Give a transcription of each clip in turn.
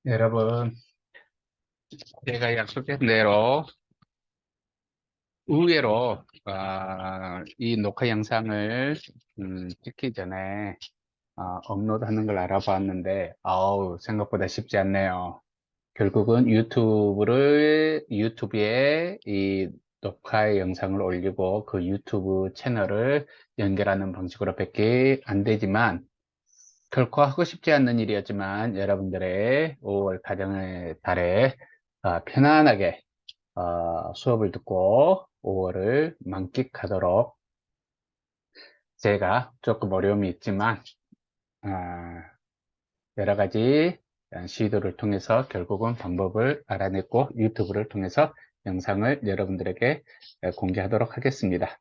여러분, 제가 약속한 대로 의외로 이 녹화 영상을 찍기 전에 업로드하는 걸 알아봤는데 생각보다 쉽지 않네요. 결국은 유튜브에 이 녹화 영상을 올리고 그 유튜브 채널을 연결하는 방식으로 밖에 안 되지만 결코 하고 싶지 않는 일이었지만 여러분들의 5월 가정의 달에 편안하게 수업을 듣고 5월을 만끽하도록 제가 조금 어려움이 있지만 아, 여러 가지 시도를 통해서 결국은 방법을 알아냈고 유튜브를 통해서 영상을 여러분들에게 공개하도록 하겠습니다.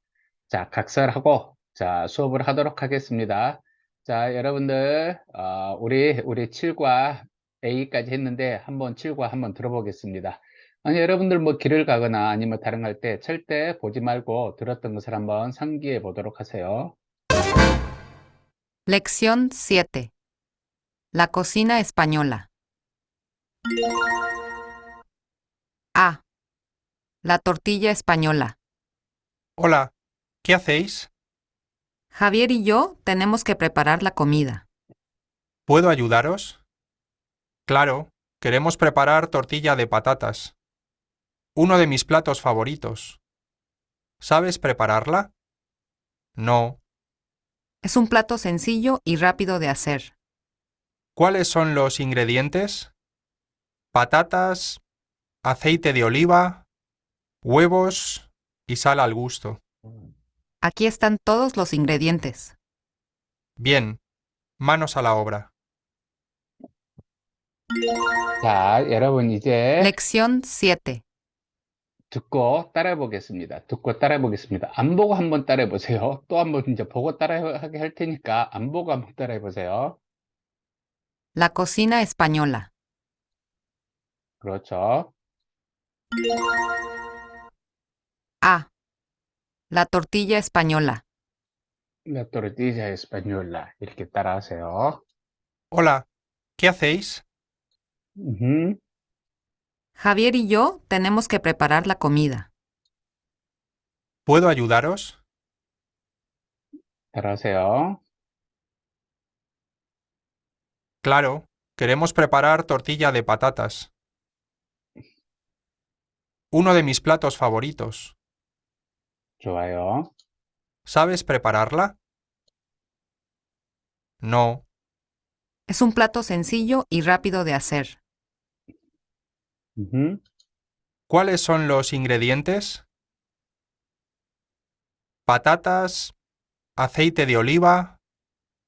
자, 각설하고 자, 수업을 하도록 하겠습니다. 자, 여러분들 우리 7과 A까지 했는데 한번 7과 한번 들어보겠습니다. 아니, 여러분들 뭐 길을 가거나 아니면 다른 거 할 때 절대 보지 말고 들었던 것을 한번 상기해 보도록 하세요. Lección 7. La cocina española. A. La tortilla española. Hola, ¿qué hacéis? Javier y yo tenemos que preparar la comida. ¿Puedo ayudaros? Claro, queremos preparar tortilla de patatas. Uno de mis platos favoritos. ¿Sabes prepararla? No. Es un plato sencillo y rápido de hacer. ¿Cuáles son los ingredientes? Patatas, aceite de oliva, huevos y sal al gusto. Aquí están todos los ingredientes. Bien, manos a la obra. 자, 여러분 이제 Lección 7. 듣고 따라해 보겠습니다. 듣고 따라해 보겠습니다. 안 보고 한번 따라해 보세요. 또 한번 이제 보고 따라하게 할 테니까 안 보고 한번 따라해 보세요. La cocina española. 그렇죠. A. La tortilla española. La tortilla española. 이렇게 따라하세요. Hola, ¿qué hacéis? 음흠. Javier y yo tenemos que preparar la comida. ¿Puedo ayudaros? 따라하세요. Claro, queremos preparar tortilla de patatas. Uno de mis platos favoritos. 좋아요. ¿Sabes prepararla? No. Es un plato sencillo y rápido de hacer. 음흠. ¿Cuáles son los ingredientes? Patatas, aceite de oliva,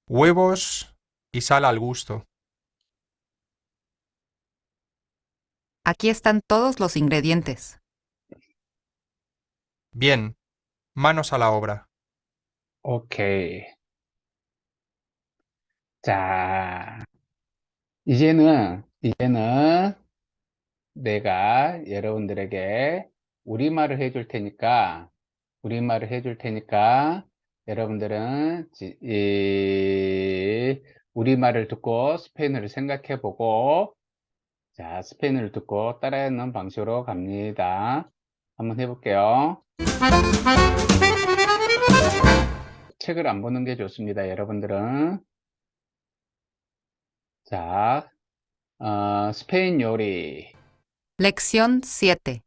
huevos y sal al gusto. Aquí están todos los ingredientes. Bien, manos a la obra. 오케이. 자, 이제는 내가 여러분들에게 우리말을 해줄 테니까 여러분들은 우리말을 듣고 스페인어를 생각해 보고 자, 스페인어를 듣고 따라하는 방식으로 갑니다. 한번 해볼게요. 책을 안 보는 게 좋습니다, 여러분들은. 자, 스페인 요리. Lección 7.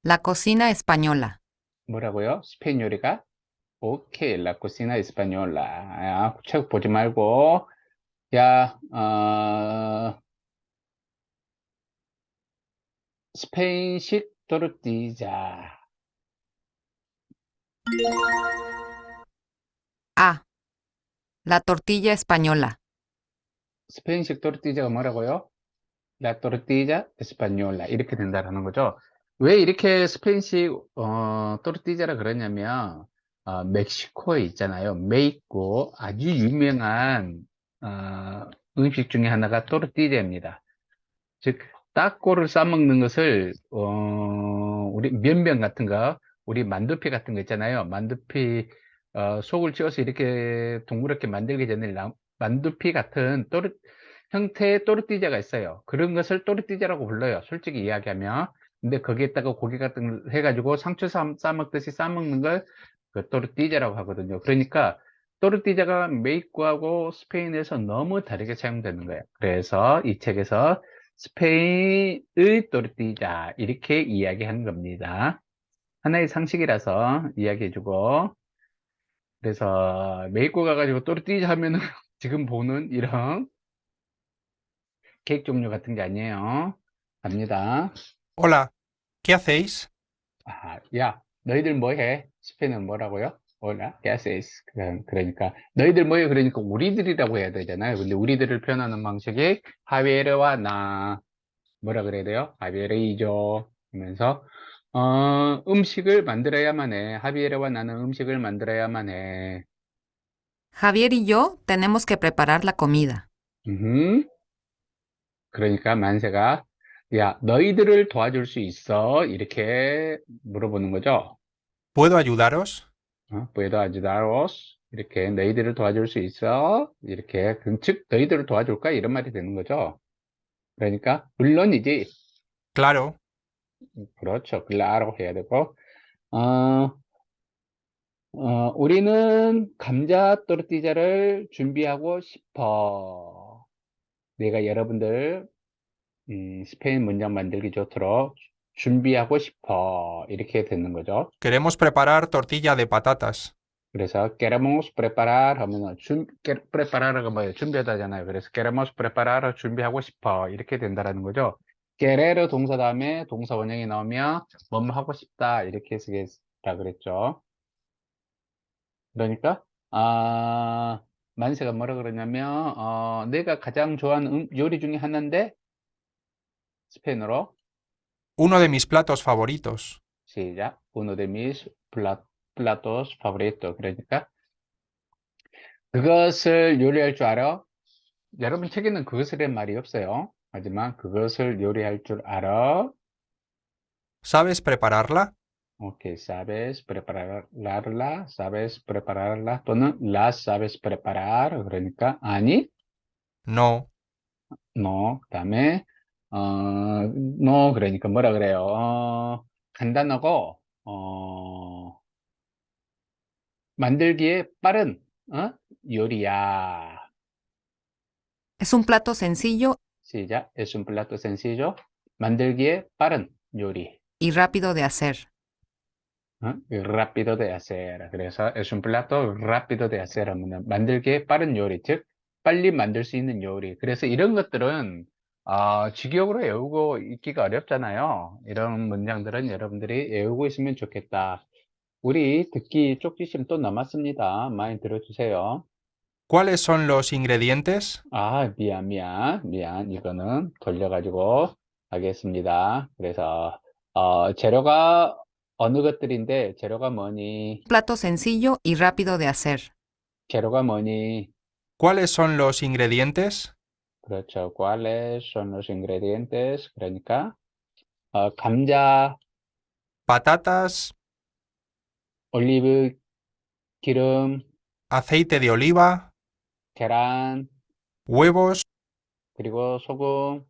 La cocina española. 뭐라고요? 스페인 요리가? 오케이, La cocina española. 책 보지 말고, 야, 스페인식 토르티자. A. La tortilla española. 스페인식 토르티자가 뭐라고요? La tortilla española. 이렇게 된다라는 거죠. 왜 이렇게 스페인식, 토르티자라 그러냐면, 멕시코에 있잖아요. 메이코 아주 유명한, 음식 중에 하나가 토르티자입니다. 즉, 따꼬를 싸먹는 것을, 우리 면병 같은 거, 우리 만두피 같은 거 있잖아요. 만두피, 속을 찌워서 이렇게 동그랗게 만들기 전에 만두피 같은 형태의 또르띠자가 있어요. 그런 것을 또르띠자라고 불러요. 솔직히 이야기하면. 근데 거기에다가 고기 같은 걸 해가지고 상추 싸먹듯이 싸먹는 걸 그 또르띠자라고 하거든요. 그러니까 또르띠자가 메xi코하고 스페인에서 너무 다르게 사용되는 거예요. 그래서 이 책에서 스페인의 또르띠자 이렇게 이야기하는 겁니다. 하나의 상식이라서 이야기해주고, 그래서 메xi코 가가지고 또르띠자 하면은 지금 보는 이런 케이크 종류 같은 게 아니에요. 갑니다. Hola, ¿qué hacéis? 아, 야, 너희들 뭐 해? 스페인은 뭐라고요? Hola, ¿qué haces? 그러니까 너희들 뭐해? 그러니까 우리들이라고 해야 되잖아요. 근데 우리들을 표현하는 방식이 하비에르와 나 뭐라 그래야 돼요? 하비에르이죠. 하면서 음식을 만들어야만 해. 하비에르와 나는 음식을 만들어야만 해. Javier y yo tenemos que preparar la comida. 음흠. 그러니까 만세가 야, 너희들을 도와줄 수 있어? 이렇게 물어보는 거죠. ¿Puedo ayudaros? puedo ayudaros? 이렇게 너희들을 도와줄 수 있어? 이렇게 즉 너희들을 도와줄까? 이런 말이 되는 거죠. 그러니까 물론이지. Claro, 그렇죠. claro 해야 되고 어, 우리는 감자 또르띠자를 준비하고 싶어. 내가 여러분들 스페인 문장 만들기 좋도록 준비하고 싶어. 이렇게 되는 거죠. queremos preparar tortilla de patatas. 그래서 queremos preparar 하면 preparar가 뭐예요? 준비하다잖아요. 그래서 queremos preparar 준비하고 싶어. 이렇게 된다라는 거죠. querer 동사 다음에 동사 원형이 나오면 뭐뭐 하고 싶다. 이렇게 쓰겠다 그랬죠. 그러니까 만세가 뭐라 그러냐면 내가 가장 좋아하는 요리 중에 하나인데 스페인어로 Uno de mis platos favoritos. 시작. uno de mis platos favoritos. 그러니까 그것을 요리할 줄 알아? 여러분 책에는 그것을란 말이 없어요. 하지만 그것을 요리할 줄 알아? ¿Sabes prepararla? 오케이, sabes prepararla, sabes prepararla 또는 las sabes preparar. 그러니까 아니, No. no. 그다음에 no 그러니까 뭐라 그래요? 간단하고 만들기에 빠른 요리야. Es un plato sencillo 시작. Es un plato sencillo. 만들기에 빠른 요리. y rápido de hacer. y rápido de hacer. 그래서 es un plato rápido de hacer 하면 만들기에 빠른 요리, 즉 빨리 만들 수 있는 요리. 그래서 이런 것들은 직역으로 외우고 있기가 어렵잖아요. 이런 문장들은 여러분들이 외우고 있으면 좋겠다. 우리 듣기 쪽지심 또 남았습니다. 많이 들어주세요. ¿Cuáles son los ingredientes? 미안. 이거는 돌려가지고 하겠습니다. 그래서, 재료가 어느 것들인데, 재료가 뭐니? Un plato sencillo y rápido de hacer. 재료가 뭐니? ¿Cuáles son los ingredientes? 그렇죠. ¿Cuáles son los ingredientes? 그러니까, 감자, Patatas, 올리브, 기름, aceite de oliva, 계란, huevos 그리고 소금,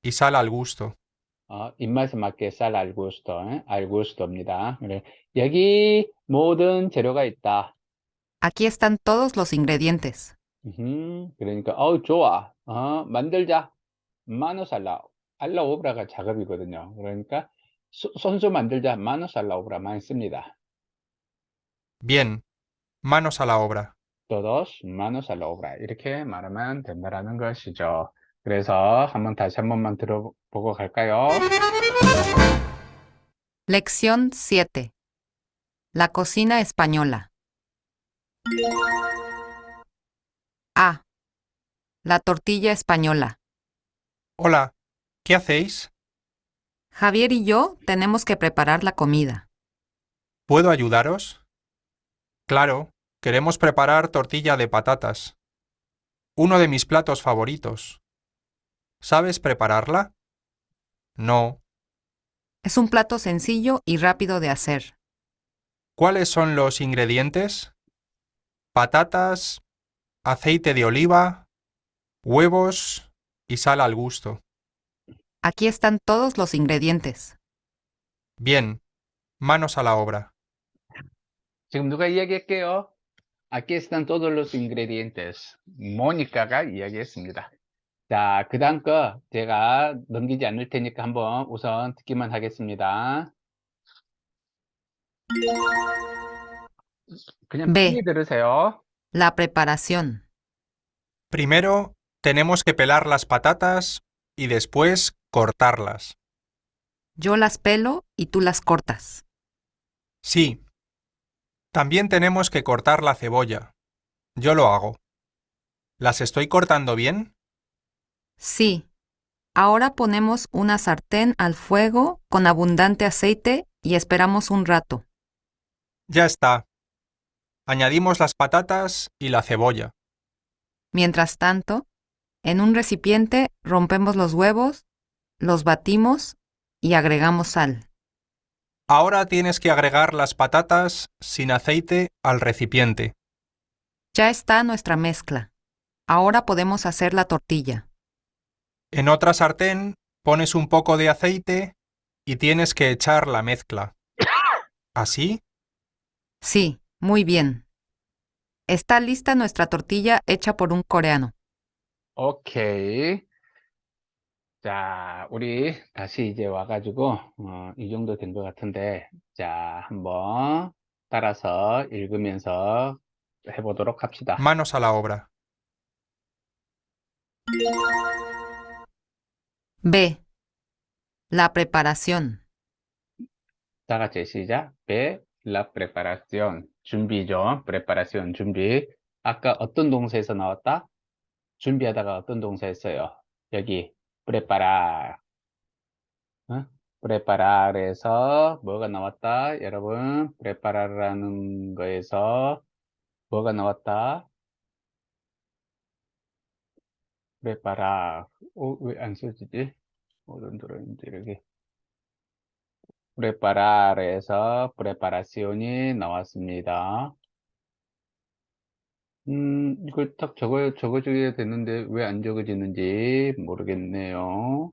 y sal al gusto. 입맛에 맞게 쌀 al gusto, al gusto입니다. 그래, 여기 모든 재료가 있다. Aquí están todos los ingredientes. 그러니까 좋아. 만들자. manos a la obra가 작업이거든요. 그러니까 손수 만들자. manos a la obra 많이 씁니다. Bien, manos a la obra. todos manos a la obra 이렇게 말하면 된다라는 것이죠. 그래서 다시 한 번만 들어보고 갈까요? Lección 7. La cocina española. A. La tortilla española. Hola, ¿qué hacéis? Javier y yo tenemos que preparar la comida. ¿Puedo ayudaros? Claro, queremos preparar tortilla de patatas. Uno de mis platos favoritos. ¿Sabes prepararla? No. Es un plato sencillo y rápido de hacer. ¿Cuáles son los ingredientes? Patatas, aceite de oliva, huevos y sal al gusto. Aquí están todos los ingredientes. Bien, manos a la obra. 지금 누가 이야기할게요? Aquí están todos los ingredientes. 모니카가 이야기했습니다. 자, 그 다음 거 제가 넘기지 않을 테니까 한번 우선 듣기만 하겠습니다. 그냥 B. 편히 들으세요. La preparación. Primero, tenemos que pelar las patatas y después cortarlas. Yo las pelo y tú las cortas. Sí. También tenemos que cortar la cebolla. Yo lo hago. ¿Las estoy cortando bien? Sí. Ahora ponemos una sartén al fuego con abundante aceite y esperamos un rato. Ya está. Añadimos las patatas y la cebolla. Mientras tanto, en un recipiente rompemos los huevos, los batimos y agregamos sal. Ahora tienes que agregar las patatas sin aceite al recipiente. Ya está nuestra mezcla. Ahora podemos hacer la tortilla. En otra sartén pones un poco de aceite y tienes que echar la mezcla. ¿Así? Sí, muy bien. Está lista nuestra tortilla hecha por un coreano. 오케이. 자, 우리 다시 이제 와가지고, 이 정도 된 것 같은데, 자, 한번 따라서 읽으면서 해보도록 합시다. Manos a la obra. B. La preparación. 다 같이 시작. la preparación. 준비죠. preparación, 준비. 아까 어떤 동사에서 나왔다? 준비하다가 어떤 동사 했어요? 여기, preparar. preparar에서 뭐가 나왔다? 여러분, preparar라는 거에서 뭐가 나왔다? preparar. 왜 안 써지지? 어떤 들어있는지 이렇게. preparar에서 preparacion이 나왔습니다. 이걸 딱 적어줘야 되는데 왜 안 적어지는지 모르겠네요.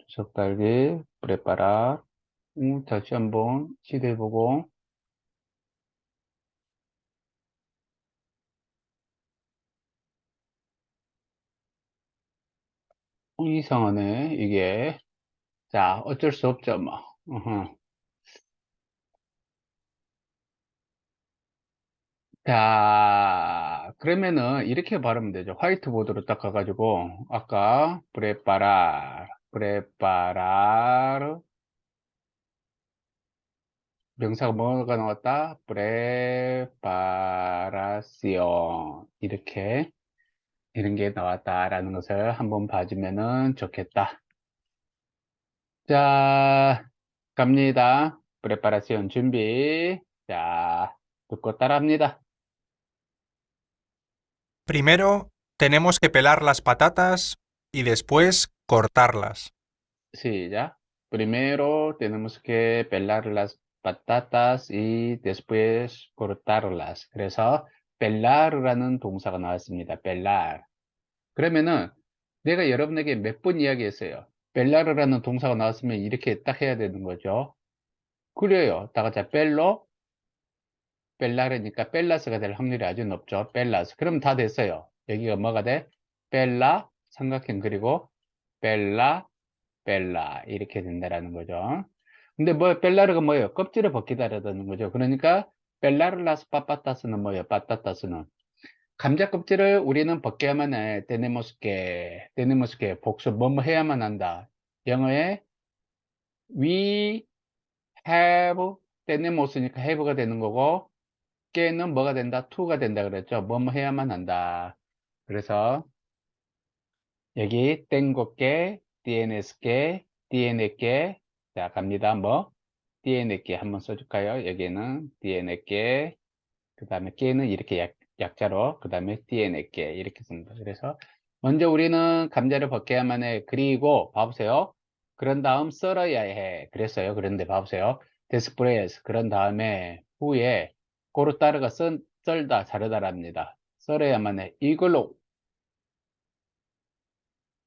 주석달기, preparar. 다시 한번 시도해보고. 이상하네, 이게. 자, 어쩔 수 없죠, 뭐. 어허. 자, 그러면은 이렇게 발음하면 되죠. 화이트보드로 딱 가가지고, 아까, preparar, 명사가 뭐가 나왔다? preparación. 이런 게 나왔다라는 것을 한번 봐주면은 좋겠다. 자, 갑니다. preparación 준비. 자, 듣고 따라합니다. Primero, tenemos que pelar las patatas y después cortarlas. 시작. Primero tenemos que pelar las patatas y después cortarlas. 그래서 pelar라는 동사가 나왔습니다. pelar. 그러면은 내가 여러분에게 몇 번 이야기했어요. 벨라르라는 동사가 나왔으면 이렇게 딱 해야 되는 거죠. 그래요. 다 같이 벨로, 벨라르니까 벨라스가 될 확률이 아주 높죠. 벨라스. 그럼 다 됐어요. 여기가 뭐가 돼? 벨라, 삼각형 그리고 벨라, 벨라 이렇게 된다라는 거죠. 근데 뭐 벨라르가 뭐예요? 껍질을 벗기다라는 거죠. 그러니까 벨라르라스 빠빠타스는 뭐예요? 빠따타스는 감자 껍질을 우리는 벗겨야만 해. 테네모스게 복수 뭐뭐 해야만 한다. 영어에 we have 테네모스니까 have가 되는 거고 깨는 뭐가 된다? to가 된다 그랬죠. 뭐뭐 해야만 한다. 그래서 여기 땡고께 DNS께 DNS께 자 갑니다. 뭐 DNS께 한번 써줄까요? 여기는 DNS께 그 다음에 깨는 이렇게 약자로 그 다음에 DNS께 이렇게 씁니다. 그래서 먼저 우리는 감자를 벗겨야만 해. 그리고 봐보세요. 그런 다음 썰어야 해. 그랬어요. 그런데 봐보세요. 데스프레스 그런 다음에 후에 고르따르가 썰다 자르다랍니다. 썰어야만 해. 이걸로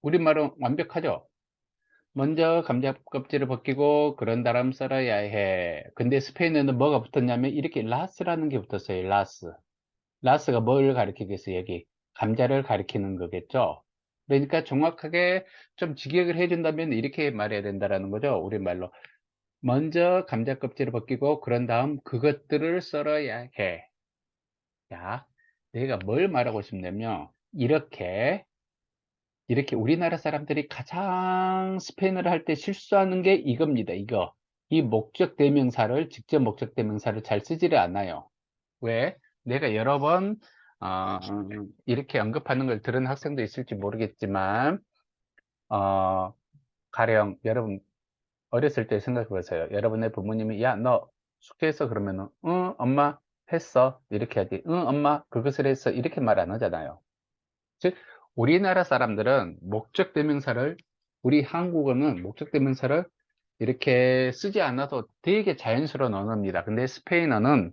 우리말은 완벽하죠? 먼저 감자 껍질을 벗기고 그런 다음 썰어야 해. 근데 스페인어는 뭐가 붙었냐면 이렇게 라스라는 게 붙었어요. 라스. 라스가 뭘 가리키겠어요? 여기 감자를 가리키는 거겠죠? 그러니까 정확하게 좀 직역을 해준다면 이렇게 말해야 된다라는 거죠. 우리말로. 먼저 감자 껍질을 벗기고 그런 다음 그것들을 썰어야 해. 자, 내가 뭘 말하고 싶냐면 이렇게 우리나라 사람들이 가장 스페인어를 할 때 실수하는 게 이겁니다. 이거. 이 목적 대명사를, 직접 목적 대명사를 잘 쓰지를 않아요. 왜? 내가 여러 번, 이렇게 언급하는 걸 들은 학생도 있을지 모르겠지만, 어, 가령 여러분 어렸을 때 생각해 보세요. 여러분의 부모님이, 야, 너 숙제했어? 그러면은, 응, 엄마, 했어. 이렇게 하지. 응, 엄마, 그것을 했어. 이렇게 말 안 하잖아요. 즉, 우리나라 사람들은 우리 한국어는 목적대명사를 이렇게 쓰지 않아도 되게 자연스러운 언어입니다. 근데 스페인어는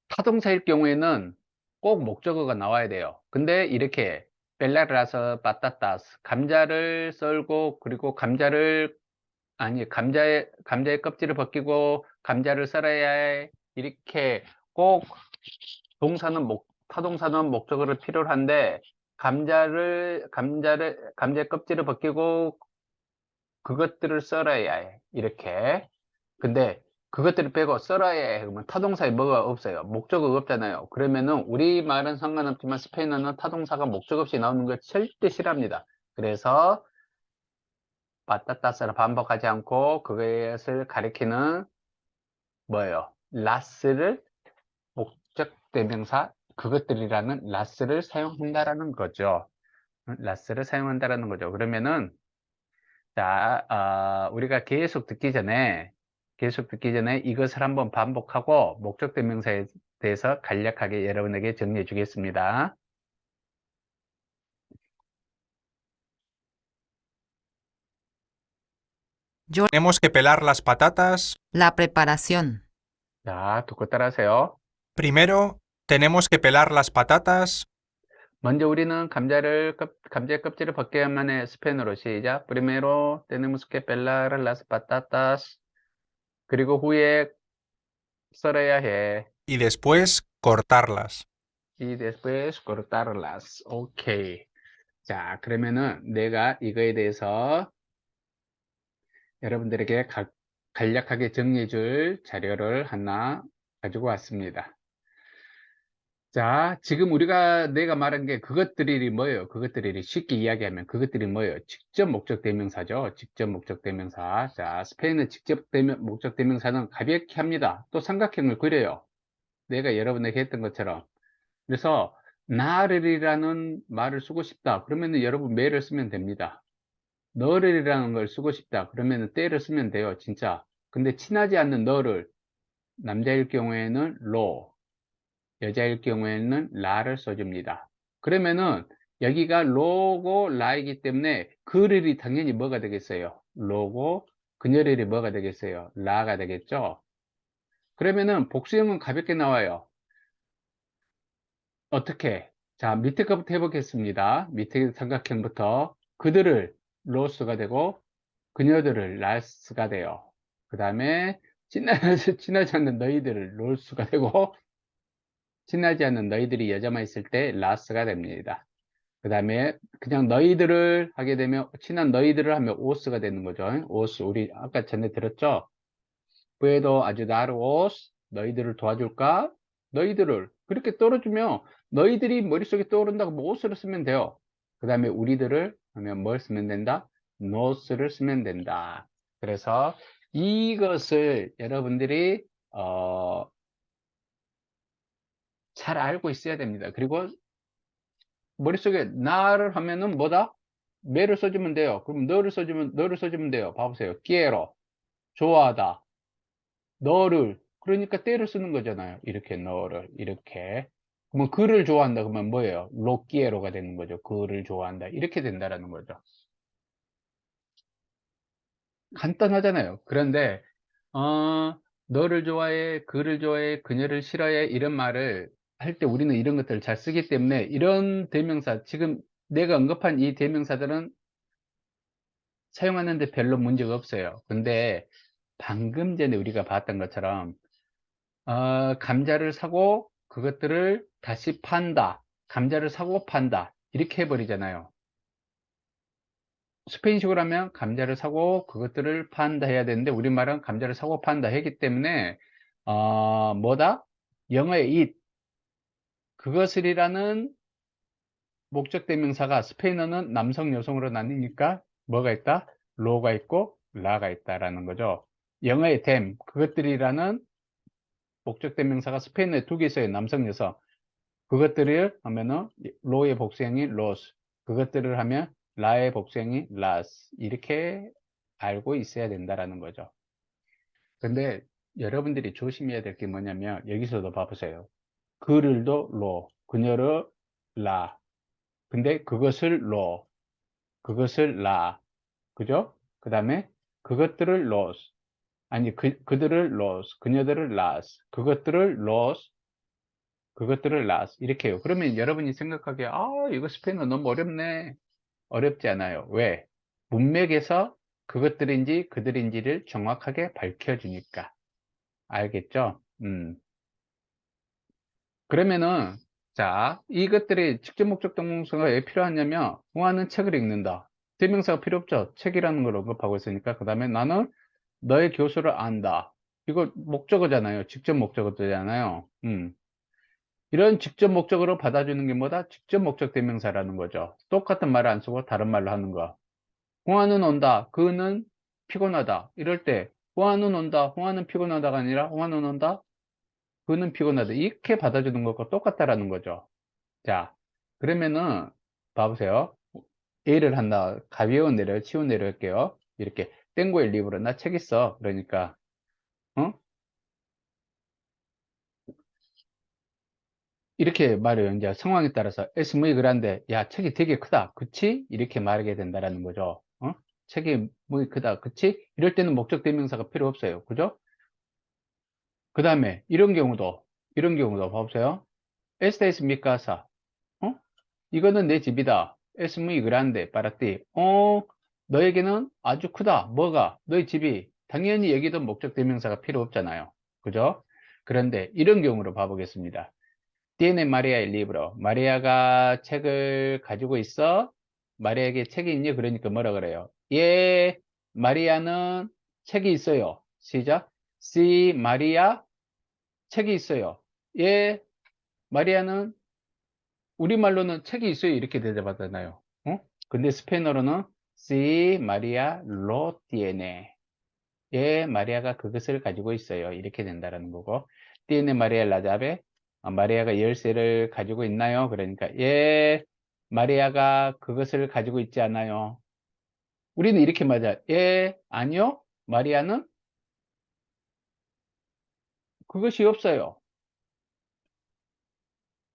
타동사일 경우에는 꼭 목적어가 나와야 돼요. 근데 이렇게 벨라라서 빠따따스 감자를 썰고 그리고 감자의 껍질을 벗기고 감자를 썰어야 해. 이렇게 꼭 타동사는 목적어를 필요로 한데, 감자의 껍질을 벗기고 그것들을 썰어야 해. 이렇게. 근데 그것들을 빼고 썰어야 해. 그러면 타동사에 뭐가 없어요. 목적어가 없잖아요. 그러면은 우리말은 상관없지만 스페인어는 타동사가 목적 없이 나오는 걸 절대 싫어합니다. 그래서 빠따따스를 반복하지 않고 그것을 가리키는 뭐예요? 라스를 목적 대명사 그것들이라는 라스를 사용한다라는 거죠. 라스를 사용한다라는 거죠. 그러면은 자, 우리가 계속 듣기 전에 이것을 한번 반복하고 목적 대명사에 대해서 간략하게 여러분에게 정리해 주겠습니다. Yo, Tenemos que pelar las patatas. la preparación. 자, 듣고 따라하세요. Primero, tenemos que pelar las patatas. 먼저 우리는 감자의 껍질을 벗겨야만 해. 스페인어로 시작. Primero tenemos que pelar las patatas. 그리고 후에 썰어야 해. Y después cortarlas. Y después cortarlas. 오케이. 자, 그러면은 내가 이거에 대해서 여러분들에게 간략하게 정리해 줄 자료를 하나 가지고 왔습니다. 자, 지금 내가 말한 게 그것들이 뭐예요? 그것들이 쉽게 이야기하면 그것들이 뭐예요? 직접 목적 대명사죠. 직접 목적 대명사. 자, 스페인은 목적 대명사는 가볍게 합니다. 또 삼각형을 그려요. 내가 여러분에게 했던 것처럼. 그래서 나를이라는 말을 쓰고 싶다. 그러면은 여러분 매를 쓰면 됩니다. 너를이라는 걸 쓰고 싶다. 그러면은 때를 쓰면 돼요. 진짜. 근데 친하지 않는 너를 남자일 경우에는 로, 여자일 경우에는 라를 써줍니다. 그러면은 여기가 로고 라이기 때문에 그를이 당연히 뭐가 되겠어요? 로고 그녀를이 뭐가 되겠어요? 라가 되겠죠? 그러면은 복수형은 가볍게 나와요. 어떻게? 자, 밑에 거부터 해보겠습니다. 밑에 삼각형부터 그들을 로스가 되고 그녀들을 라스가 돼요. 그 다음에 친하지 않는 너희들을 롤스가 되고 친하지 않는 너희들이 여자만 있을 때 라스가 됩니다. 그 다음에 그냥 너희들을 하게 되면 친한 너희들을 하면 오스가 되는 거죠. 오스 우리 아까 전에 들었죠? puedo ayudaros 너희들을 도와줄까? 너희들을 그렇게 떨어주면 너희들이 머릿속에 떠오른다고 뭐 os를 쓰면 돼요. 그 다음에 우리들을 하면 뭘 쓰면 된다? nos를 쓰면 된다. 그래서 이것을 여러분들이 잘 알고 있어야 됩니다. 그리고 머릿속에 나를 하면은 뭐다? 매를 써주면 돼요. 그럼 너를 써주면 돼요. 봐보세요. quiero 좋아하다. 너를 그러니까 때를 쓰는 거잖아요. 이렇게 너를 이렇게 그러면 그를 좋아한다 그러면 뭐예요? 로끼에로가 되는 거죠. 그를 좋아한다 이렇게 된다라는 거죠. 간단하잖아요. 그런데 너를 좋아해, 그를 좋아해, 그녀를 싫어해 이런 말을 할 때 우리는 이런 것들을 잘 쓰기 때문에 이런 대명사 지금 내가 언급한 이 대명사들은 사용하는데 별로 문제가 없어요. 근데 방금 전에 우리가 봤던 것처럼 감자를 사고 그것들을 다시 판다, 감자를 사고 판다 이렇게 해버리잖아요. 스페인식으로 하면 감자를 사고 그것들을 판다 해야 되는데 우리말은 감자를 사고 판다 했기 때문에 뭐다? 영어의 it, 그것을이라는 목적 대명사가 스페인어는 남성 여성으로 나뉘니까 뭐가 있다? 로가 있고 라가 있다라는 거죠. 영어의 them, 그것들이라는 목적 대명사가 스페인어에 두 개 있어요. 남성 여성. 그것들을 하면은 로의 복수형이 로스, 그것들을 하면 라의 복수형이 라스, 이렇게 알고 있어야 된다라는 거죠. 근데 여러분들이 조심해야 될 게 뭐냐면 여기서도 봐보세요. 그를도 로, 그녀를 라, 근데 그것을 로, 그것을 라, 그죠? 그 다음에 그것들을 로스, 아니 그들을 로스, 그녀들을 라스, 그것들을 로스, 그것들을 라스, 이렇게 해요. 그러면 여러분이 생각하기에 이거 스페인어 너무 어렵네. 어렵지 않아요. 왜? 문맥에서 그것들인지 그들인지를 정확하게 밝혀주니까. 알겠죠? 그러면은 자, 이것들이 직접 목적 동사가 왜 필요하냐면 홍하는 책을 읽는다. 대명사가 필요 없죠. 책이라는 걸 언급하고 있으니까. 그 다음에 나는 너의 교수를 안다. 이거 목적어잖아요. 직접 목적어잖아요. 이런 직접 목적으로 받아주는 게 뭐다? 직접 목적 대명사라는 거죠. 똑같은 말을 안 쓰고 다른 말로 하는 거. 홍아는 온다. 그는 피곤하다. 이럴 때 홍아는 온다. 홍아는 피곤하다가 아니라 홍아는 온다. 그는 피곤하다. 이렇게 받아주는 것과 똑같다라는 거죠. 자, 그러면은 봐보세요. A를 한다. 가벼운 내려, 치운 내려 할게요. 이렇게 땡고 일 리브로 나 책 있어. 그러니까 어? 이렇게 말해요. 이제 상황에 따라서 es muy grande. 야, 책이 되게 크다. 그치? 이렇게 말하게 된다라는 거죠. 책이 muy 크다. 그치? 이럴 때는 목적 대명사가 필요 없어요. 그죠? 그 다음에 이런 경우도 봐보세요. Esta es mi casa. 어? 이거는 내 집이다. Es muy grande para ti. 너에게는 아주 크다. 뭐가? 너의 집이. 당연히 여기도 목적 대명사가 필요 없잖아요. 그죠? 그런데 이런 경우로 봐보겠습니다. Tiene María el libro. 마리아가 책을 가지고 있어. 마리아에게 책이 있니? 그러니까 뭐라 그래요? 예, 마리아는 책이 있어요. 시작. Sí, 마리아 책이 있어요. 예, 마리아는 우리말로는 책이 있어요. 이렇게 대답하잖아요. 근데 스페인어로는 Sí, María lo tiene. 예, 마리아가 그것을 가지고 있어요. 이렇게 된다라는 거고. Tiene María la llave. 마리아가 열쇠를 가지고 있나요? 그러니까 예, 마리아가 그것을 가지고 있지 않아요. 우리는 이렇게 말하자. 예, 아니요. 마리아는 그것이 없어요.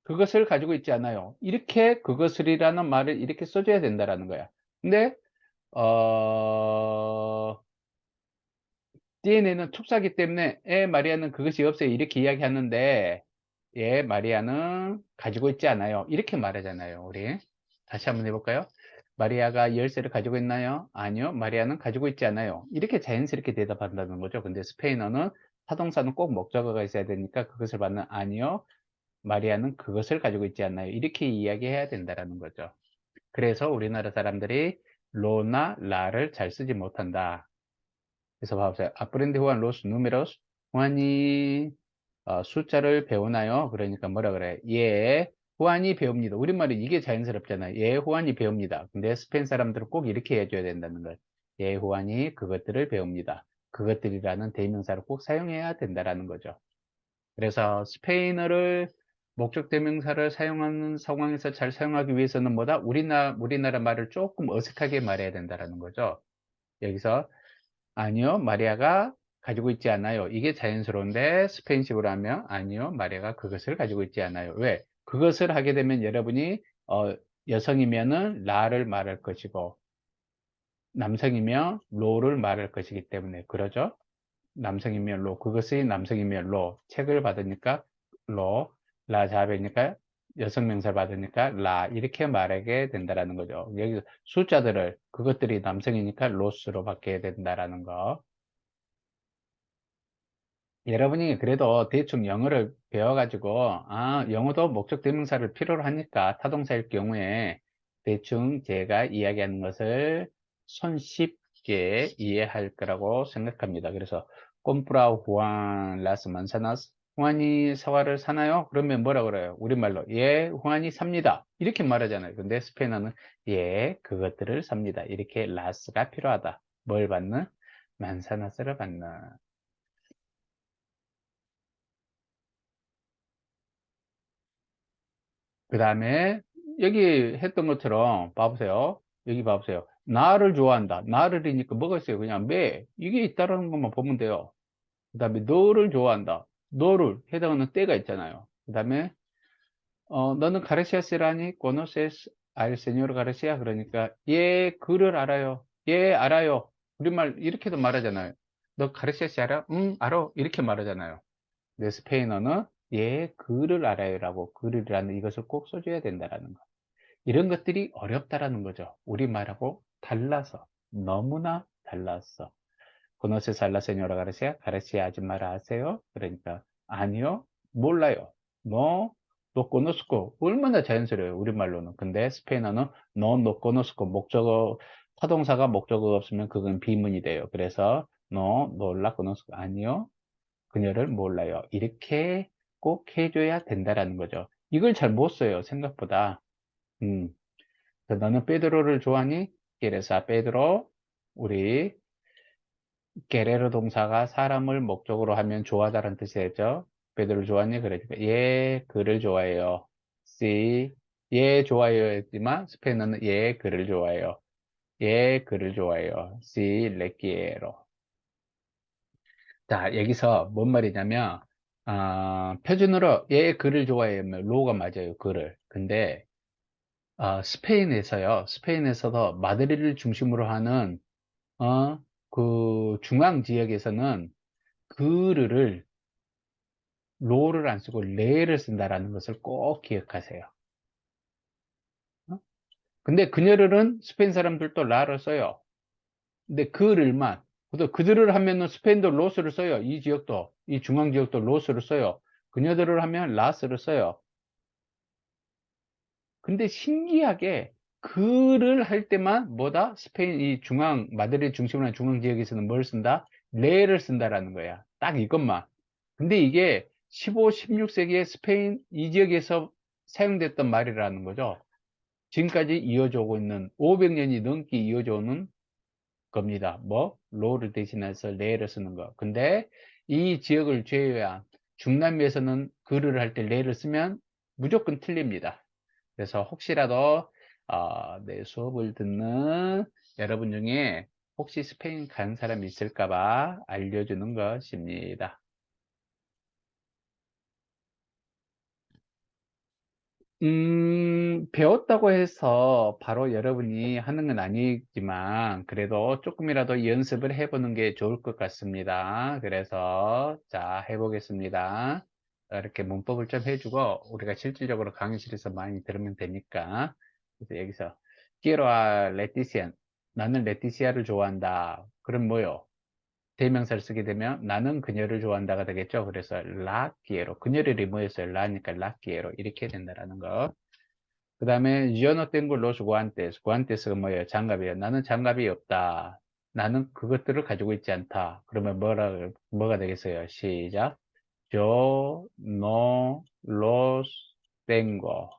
그것을 가지고 있지 않아요. 이렇게 그것을이라는 말을 이렇게 써줘야 된다라는 거야. 근데 DNA는 촉사기 때문에 마리아는 그것이 없어요. 이렇게 이야기하는데 마리아는 가지고 있지 않아요. 이렇게 말하잖아요. 우리 다시 한번 해볼까요? 마리아가 열쇠를 가지고 있나요? 아니요. 마리아는 가지고 있지 않아요. 이렇게 자연스럽게 대답한다는 거죠. 근데 스페인어는 타동사는 꼭 목적어가 있어야 되니까 그것을 받는 아니요. 마리아는 그것을 가지고 있지 않나요? 이렇게 이야기해야 된다는 거죠. 그래서 우리나라 사람들이 로나 라를 잘 쓰지 못한다. 그래서 봐보세요. Aprende Juan los números. 후안이 숫자를 배우나요? 그러니까 뭐라 그래? 예, 후안이 배웁니다. 우리말은 이게 자연스럽잖아요. 예, 후안이 배웁니다. 근데 스페인 사람들은 꼭 이렇게 해줘야 된다는 거예요. 예, 후안이 그것들을 배웁니다. 그것들이라는 대명사를 꼭 사용해야 된다는 거죠. 그래서 스페인어를 목적 대명사를 사용하는 상황에서 잘 사용하기 위해서는 뭐다? 우리나라 말을 조금 어색하게 말해야 된다는 거죠. 여기서 아니요, 마리아가 가지고 있지 않아요. 이게 자연스러운데 스페인식으로 하면 아니요, 마리아가 그것을 가지고 있지 않아요. 왜? 그것을 하게 되면 여러분이 여성이면은 라를 말할 것이고 남성이면 로를 말할 것이기 때문에 그러죠? 남성이면 로, 그것이 남성이면 로, 책을 받으니까 로, 라 잡으니까 여성 명사를 받으니까 라 이렇게 말하게 된다라는 거죠. 여기 숫자들을 그것들이 남성이니까 로스로 바뀌어야 된다라는 거. 여러분이 그래도 대충 영어를 배워가지고 영어도 목적 대명사를 필요로 하니까 타동사일 경우에 대충 제가 이야기하는 것을 손쉽게 이해할 거라고 생각합니다. 그래서 꼼프라 후안 라스 만사나스 후안이 사과를 사나요? 그러면 뭐라 그래요? 우리말로 예, 후안이 삽니다. 이렇게 말하잖아요. 근데 스페인어는 예, 그것들을 삽니다. 이렇게 라스가 필요하다. 뭘 받는? 만사나스를 받는. 그 다음에 여기 했던 것처럼 봐보세요. 여기 봐보세요. 나를 좋아한다. 나를이니까 뭐가 있어요? 그냥 매 이게 있다라는 것만 보면 돼요. 그 다음에 너를 좋아한다. 너를 해당하는 때가 있잖아요. 그 다음에 너는 가르시아스라니 conoces al señor 가르시아 그러니까 예 그를 알아요. 예 알아요. 우리말 이렇게도 말하잖아요. 너 가르시아스 알아? 응 알아. 이렇게 말하잖아요. 근데 스페인어는 예 그를 알아요라고 그를이라는 이것을 꼭 써줘야 된다라는 거. 이런 것들이 어렵다라는 거죠. 우리말하고 달라서 너무나 달라서 conoces a la señora Garcia? 가르시아 아줌마를 아세요? 그러니까 아니요 몰라요 no conozco 얼마나 자연스러워요 우리말로는. 근데 스페인어는 no conozco 목적어 타동사가 목적어가 없으면 그건 비문이 돼요. 그래서 no la conozco 아니요 그녀를 몰라요 이렇게 꼭 해줘야 된다라는 거죠. 이걸 잘 못 써요 생각보다. 음. 너는 베드로를 좋아하니? 그래서 베드로 우리 게레로 동사가 사람을 목적으로 하면 좋아하다는 뜻이죠. 베드로를 좋아하니? 그러니까 예 그를 좋아해요. C 예 좋아요였지만 스페인어는 예 그를 좋아해요. 예 그를 좋아해요. C 레키에로. 자 여기서 뭔 말이냐면 표준어로 예 그를 좋아해요. 로가 맞아요. 그를. 근데 스페인에서요. 스페인에서도 마드리드를 중심으로 하는 어, 그 중앙 지역에서는 그르를 로를 안 쓰고 레를 쓴다라는 것을 꼭 기억하세요. 어? 근데 그녀를은 스페인 사람들도 라를 써요. 근데 그를만 또 그들을 하면은 스페인도 로스를 써요. 이 지역도 이 중앙 지역도 로스를 써요. 그녀들을 하면 라스를 써요. 근데 신기하게 글을 할 때만 뭐다? 스페인 이 중앙 마드리드 중심으로 한 중앙 지역에서는 뭘 쓴다? 레를 쓴다라는 거야. 딱 이것만. 근데 이게 15, 16세기에 스페인 이 지역에서 사용됐던 말이라는 거죠. 지금까지 이어져 오고 있는 500년이 넘게 이어져 오는 겁니다. 뭐? 로를 대신해서 레를 쓰는 거. 근데 이 지역을 제외한 중남미에서는 글을 할 때 레를 쓰면 무조건 틀립니다. 그래서 혹시라도 내 수업을 듣는 여러분 중에 혹시 스페인 간 사람이 있을까봐 알려주는 것입니다. 배웠다고 해서 바로 여러분이 하는 건 아니지만 그래도 조금이라도 연습을 해보는 게 좋을 것 같습니다. 그래서 자 해보겠습니다. 이렇게 문법을 좀 해주고 우리가 실질적으로 강의실에서 많이 들으면 되니까 그래서 여기서 quiero a Leticia 나는 레티시아를 좋아한다. 그럼 뭐요? 대명사를 쓰게 되면 나는 그녀를 좋아한다가 되겠죠. 그래서 la quiero 그녀를 뭐였어요? 라니까 la quiero 이렇게 된다라는 거. 그 다음에 yo no tengo los guantes. guantes가 뭐예요? 장갑이에요. 나는 장갑이 없다. 나는 그것들을 가지고 있지 않다. 그러면 뭐가 되겠어요? 시작. yo no los tengo.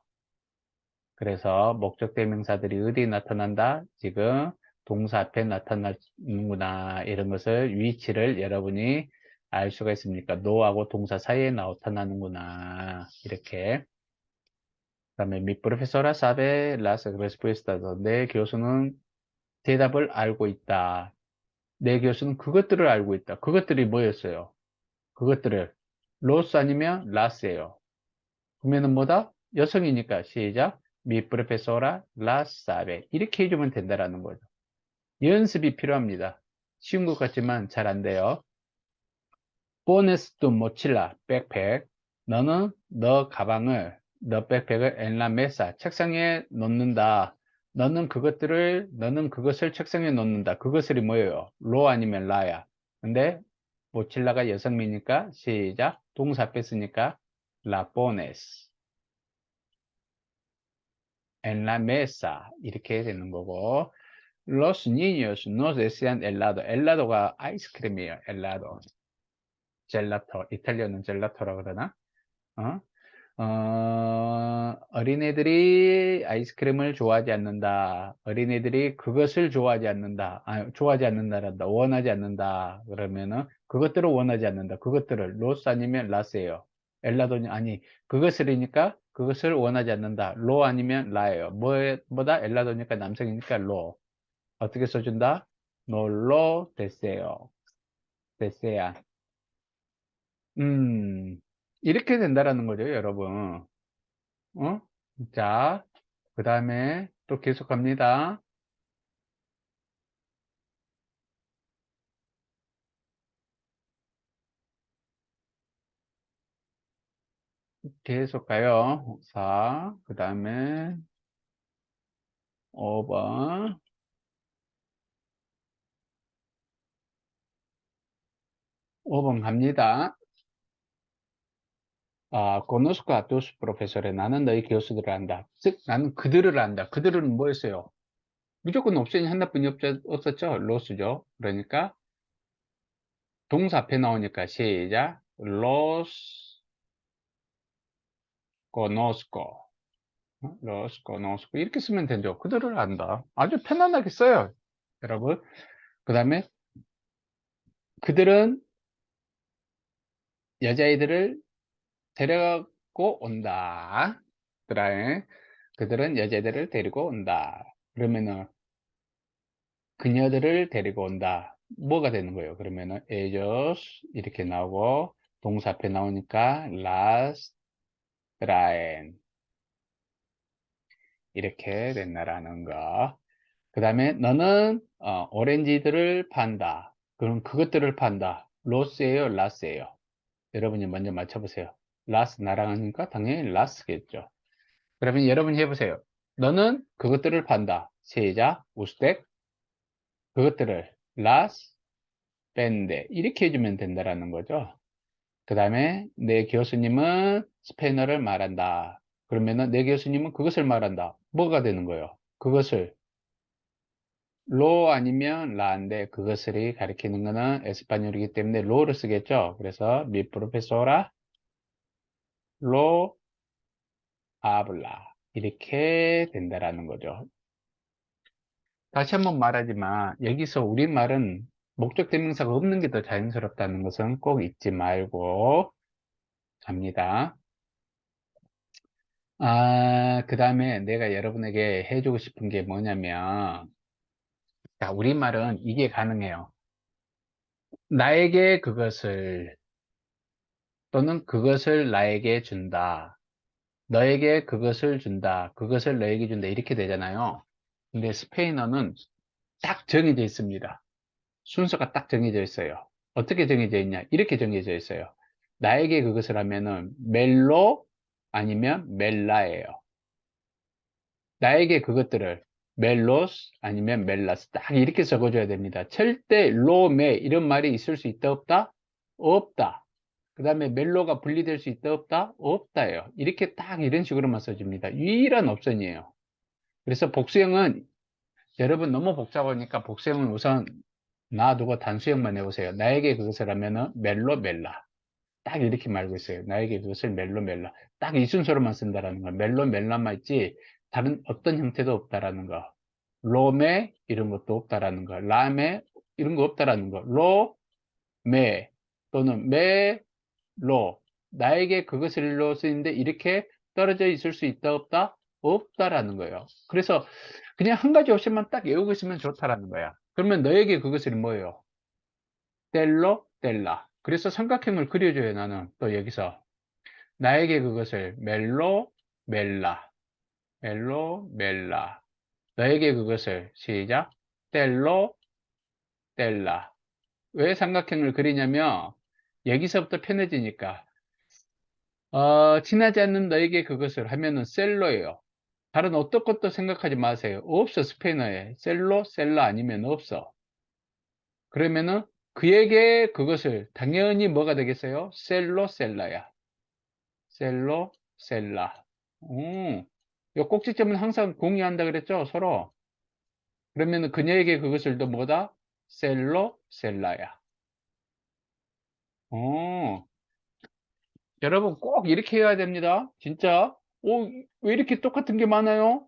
그래서 목적 대명사들이 어디에 나타난다? 지금 동사 앞에 나타나는구나. 이런 것을 위치를 여러분이 알 수가 있습니까? no하고 동사 사이에 나타나는구나. 이렇게. 그다음에 mi profesora sabe las respuestas. 내 교수는 대답을 알고 있다. 내 교수는 그것들을 알고 있다. 그것들이 뭐였어요? 그것들을 los 아니면 las예요. 그러면은 뭐다? 여성이니까 시작. Mi profesora las sabe. 이렇게 해주면 된다라는 거죠. 연습이 필요합니다. 쉬운 것 같지만 잘 안 돼요. Pones tu mochila, 백팩. 너는 너 가방을 the backpack을 en la mesa. 책상에 놓는다. 너는 그것을 책상에 놓는다. 그것을이 뭐예요? 로 아니면 라야. 근데 모칠라가 여성미니까 시작. 동사 뺐으니까 la pones en la mesa. 이렇게 되는 거고. Los niños no desean helado. 헬라도가 아이스크림이에요. 헬라도. 젤라토. 이탈리아는 젤라토라고 그러나? 어? 어린애들이 아이스크림을 좋아하지 않는다. 어린애들이 그것을 좋아하지 않는다. 좋아하지 않는다란다. 원하지 않는다. 그러면은 그것들을 원하지 않는다. 그것들을 로스 아니면 라스예요. 엘라도니 아니 그것을이니까 그것을 원하지 않는다. 로 아니면 라예요. 뭐다 엘라도니까 남성이니까 로. 어떻게 써준다? 놀로 됐어요. 됐어야. 이렇게 된다라는 거죠, 여러분. 어? 자, 그 다음에 또 계속 갑니다. 계속 가요. 4, 그 다음에 5번. 5번 갑니다. conozco a tus profesores. 나는 너희 교수들을 안다. 즉, 나는 그들을 안다. 그들은 뭐였어요? 무조건 옵션이 하나뿐이 없었죠? 로스죠. 그러니까 동사 앞에 나오니까 시작. Los conozco. Los conozco. 이렇게 쓰면 되죠. 그들을 안다. 아주 편안하게 써요. 여러분. 그 다음에 그들은 여자애들을 데려가고 온다. 그다음에 그들은 여자애들을 데리고 온다. 그러면은 그녀들을 데리고 온다. 뭐가 되는 거예요? 그러면은 ellos 이렇게 나오고 동사 앞에 나오니까 las traen 이렇게 된다라는 거. 그 다음에 너는 오렌지들을 판다. 그럼 그것들을 판다. 로스예요, 라스예요? 여러분이 먼저 맞춰보세요. 라스 나랑 하니까 당연히 라스겠죠. 그러면 여러분이 해보세요. 너는 그것들을 판다. 시작. 우스텍 그것들을 라스 벤데 이렇게 해주면 된다라는 거죠. 그 다음에 내 교수님은 스페인어를 말한다. 그러면은 내 교수님은 그것을 말한다. 뭐가 되는 거예요? 그것을 로 아니면 라인데 그것을 가리키는 거는 에스파뇰이기 때문에 로를 쓰겠죠. 그래서 mi profesora lo habla 이렇게 된다라는 거죠. 다시 한번 말하지만 여기서 우리말은 목적 대명사가 없는 게 더 자연스럽다는 것은 꼭 잊지 말고 갑니다. 그 다음에 내가 여러분에게 해주고 싶은 게 뭐냐면 자, 우리말은 이게 가능해요. 나에게 그것을 또는 그것을 나에게 준다. 너에게 그것을 준다. 그것을 너에게 준다. 이렇게 되잖아요. 근데 스페인어는 딱 정해져 있습니다. 순서가 딱 정해져 있어요. 어떻게 정해져 있냐? 이렇게 정해져 있어요. 나에게 그것을 하면은 멜로 아니면 멜라예요. 나에게 그것들을 멜로스 아니면 멜라스 딱 이렇게 적어줘야 됩니다. 절대 로메 이런 말이 있을 수 있다 없다? 없다. 그 다음에 멜로가 분리될 수 있다 없다? 없다예요. 이렇게 딱 이런 식으로만 써줍니다. 유일한 옵션이에요. 그래서 복수형은 여러분 너무 복잡하니까 복수형은 우선 놔두고 단수형만 해보세요. 나에게 그것을 하면은 멜로 멜라 딱 이렇게 말고 있어요. 나에게 그것을 멜로 멜라 딱 이 순서로만 쓴다라는 거. 멜로 멜라만 있지 다른 어떤 형태도 없다라는 거. 로메 이런 것도 없다라는 거. 라메 이런 거 없다라는 거. 로메 또는 메로 나에게 그것을 로 쓰는데 이렇게 떨어져 있을 수 있다 없다? 없다라는 거예요. 그래서 그냥 한 가지 옵션만 딱 외우고 있으면 좋다라는 거야. 그러면 너에게 그것을 뭐예요? 뗄로 뗄라. 그래서 삼각형을 그려줘요. 나는 또 여기서 나에게 그것을 멜로 멜라 멜로 멜라 너에게 그것을 시작 뗄로 뗄라. 왜 삼각형을 그리냐면 여기서부터 편해지니까 친하지 않는 너에게 그것을 하면은 셀러예요. 다른 어떤 것도 생각하지 마세요. 없어, 스페인어에. 셀로, 셀라 아니면 없어. 그러면은 그에게 그것을 당연히 뭐가 되겠어요? 셀로, 셀라야. 셀로, 셀라. 요 꼭지점은 항상 공유한다 그랬죠? 서로. 그러면은 그녀에게 그것을 또 뭐다? 셀로, 셀라야. 어, 여러분 꼭 이렇게 해야 됩니다. 진짜. 왜 이렇게 똑같은 게 많아요?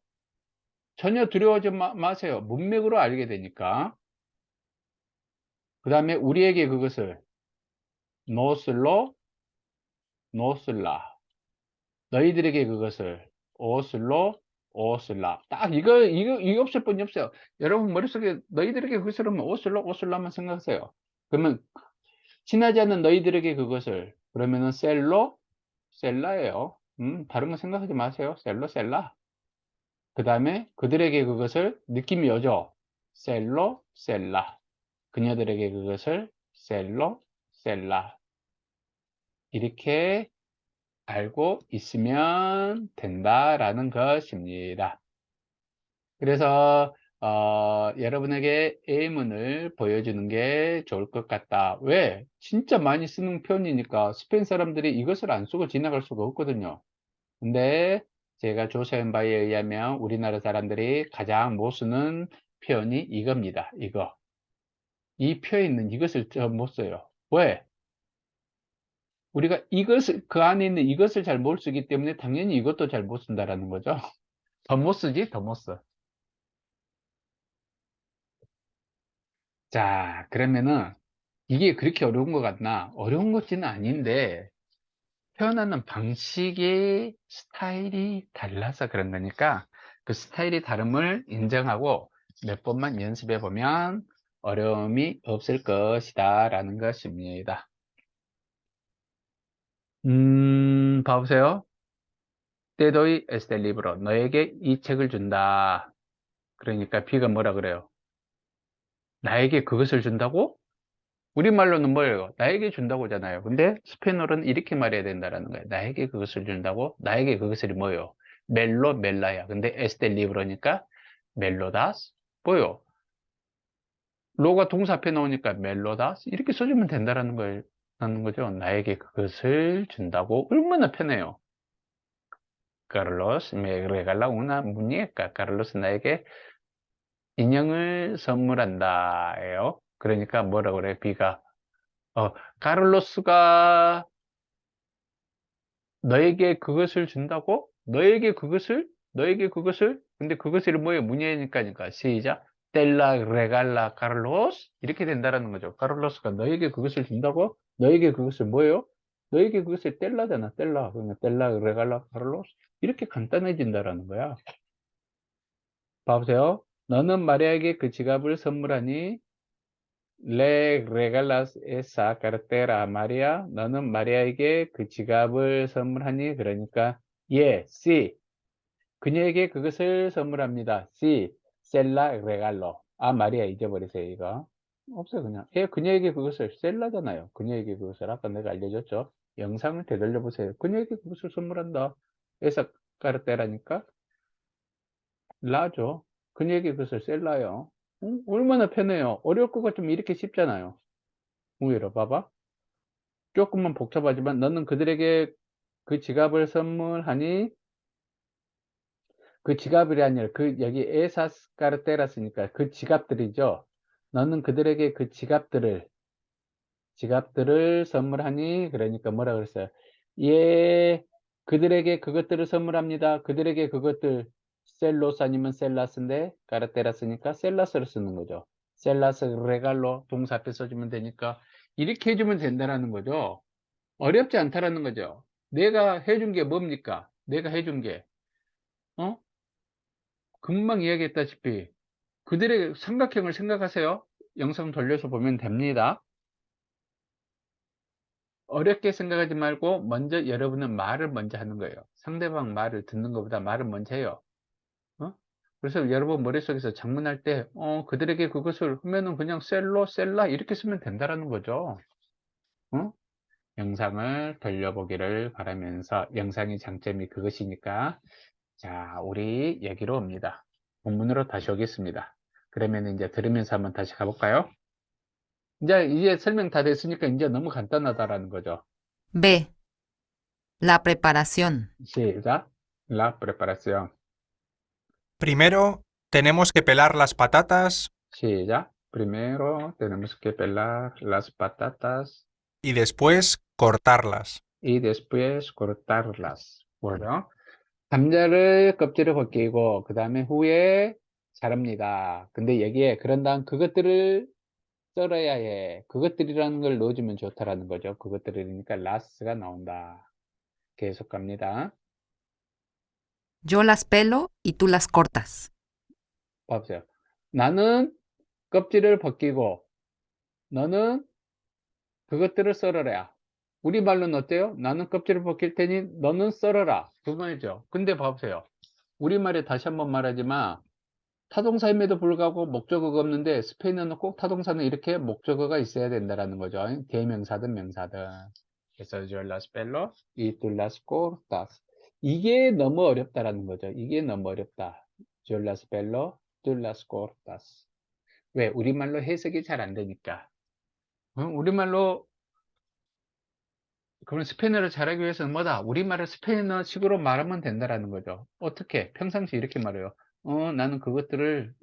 전혀 두려워하지 마세요. 문맥으로 알게 되니까. 그 다음에 우리에게 그것을 노슬로, 노슬라. 너희들에게 그것을 오슬로, 오슬라. 딱 이거 없을 뿐이 없어요. 여러분 머릿속에 너희들에게 그것을 하면 오슬로, 오슬라만 생각하세요. 그러면 친하지 않는 너희들에게 그것을 그러면은 셀로, 셀라예요. 다른 거 생각하지 마세요. 셀로, 셀라. 그 다음에 그들에게 그것을 느낌이 오죠. 셀로, 셀라. 그녀들에게 그것을 셀로, 셀라. 이렇게 알고 있으면 된다라는 것입니다. 그래서 여러분에게 A문을 보여주는 게 좋을 것 같다. 왜? 진짜 많이 쓰는 표현이니까 스페인 사람들이 이것을 안 쓰고 지나갈 수가 없거든요. 근데 제가 조사한 바에 의하면 우리나라 사람들이 가장 못 쓰는 표현이 이겁니다. 이거. 이 표에 있는 이것을 못 써요. 왜? 우리가 이것을, 그 안에 있는 이것을 잘 못 쓰기 때문에 당연히 이것도 잘 못 쓴다라는 거죠. 더 못 쓰지? 더 못 써. 자, 그러면은 이게 그렇게 어려운 것 같나? 어려운 것지는 아닌데 표현하는 방식의 스타일이 달라서 그런 거니까 그 스타일이 다름을 인정하고 몇 번만 연습해 보면 어려움이 없을 것이다 라는 것입니다. 봐보세요. Te doy este libro. 너에게 이 책을 준다. 그러니까 B가 뭐라 그래요? 나에게 그것을 준다고? 우리말로는 뭐예요? 나에게 준다고잖아요. 근데 스페인어로는 이렇게 말해야 된다라는 거예요. 나에게 그것을 준다고? 나에게 그것을 뭐예요? 멜로, 멜라야. 근데 este libro니까 멜로다스? 뭐요? 로가 동사 앞에 나오니까 멜로다스? 이렇게 써주면 된다라는 거예요. 라는 거죠. 나에게 그것을 준다고? 얼마나 편해요. Carlos me regala una muñeca. Carlos 나에게 인형을 선물한다예요. 그러니까 뭐라 그래? B가 카를로스가 너에게 그것을 준다고? 너에게 그것을? 너에게 그것을? 근데 그것이 뭐예요? 문예니까 시작. 텔라 레갈라 카를로스 이렇게 된다라는 거죠. 카를로스가 너에게 그것을 준다고? 너에게 그것을 뭐예요? 너에게 그것을 텔라잖아. 텔라. 그러면 텔라 레갈라 카를로스 이렇게 간단해진다라는 거야. 봐보세요. 너는 마리아에게 그 지갑을 선물하니 Le regalas esa cartera a María. 너는 마리아에게 그 지갑을 선물하니? 그러니까 예, sí. 그녀에게 그것을 선물합니다. Sí, se la regalo. 아, 마리아 잊어버리세요, 이거. 없어요, 그냥. 예, 그녀에게 그것을, 셀라잖아요. 그녀에게 그것을 아까 내가 알려줬죠. 영상을 되돌려 보세요. 그녀에게 그것을 선물한다. esa cartera니까 라죠. 그녀에게 그것을 셀라요. 얼마나 편해요. 어려울 것 같으면 이렇게 쉽잖아요. 오히려 봐봐. 조금만 복잡하지만 너는 그들에게 그 지갑을 선물하니 그 지갑이 아니라 그 여기 에사스 카르테라스니까 그 지갑들이죠. 너는 그들에게 그 지갑들을 선물하니 그러니까 뭐라 그랬어요? 예, 그들에게 그것들을 선물합니다. 그들에게 그것들 셀로스 아니면 셀라스인데 카르테라스니까 셀라스를 쓰는 거죠. 셀라스 레갈로 동사 앞에 써주면 되니까 이렇게 해주면 된다는 거죠. 어렵지 않다라는 거죠. 내가 해준 게 뭡니까? 내가 해준 게, 어? 금방 이야기했다시피 그들의 삼각형을 생각하세요. 영상 돌려서 보면 됩니다. 어렵게 생각하지 말고 먼저 여러분은 말을 먼저 하는 거예요. 상대방 말을 듣는 것보다 말을 먼저 해요. 어? 그래서 여러분 머릿속에서 작문할 때, 그들에게 그것을 하면은 그냥 셀로, 셀라 이렇게 쓰면 된다라는 거죠. 어? 영상을 돌려보기를 바라면서 영상의 장점이 그것이니까 자, 우리 얘기로 옵니다. 본문으로 다시 오겠습니다. 그러면 이제 들으면서 한번 다시 가볼까요? 이제 설명 다 됐으니까 이제 너무 간단하다라는 거죠. B. La preparación. 시작. La preparación. Primero, tenemos que pelar las patatas 시작. Primero tenemos que pelar las patatas y después cortarlas. y después cortarlas. bueno, 감자를 껍질을 벗기고 그 다음에 후에 자릅니다. 근데 여기에 그런 다음 그것들을 썰어야 해. 그것들이라는 걸 넣어주면 좋다라는 거죠. 그것들이니까 라스가 나온다. 계속 갑니다. Yo las pelo y tú las cortas. 봐보세요. 나는 껍질을 벗기고 너는 그것들을 썰어라. 우리말로는 어때요? 나는 껍질을 벗길 테니 너는 썰어라. 그 말이죠. 근데 봐보세요. 우리말에 다시 한번 말하지만 타동사임에도 불구하고 목적어가 없는데 스페인어는 꼭 타동사는 이렇게 목적어가 있어야 된다라는 거죠. 대명사든 명사든. 그래서 yo las pelo y tú las cortas. 이게 너무 어렵다라는 거죠. 이게 너무 어렵다. yo las pelo, tú las cortas. 왜? 우리말로 해석이 잘 안 되니까. 우리말로 그럼 스페인어를 잘하기 위해서는 뭐다? 우리말을 스페인어식으로 말하면 된다라는 거죠. 어떻게? 평상시 이렇게 말해요. 나는 그것들을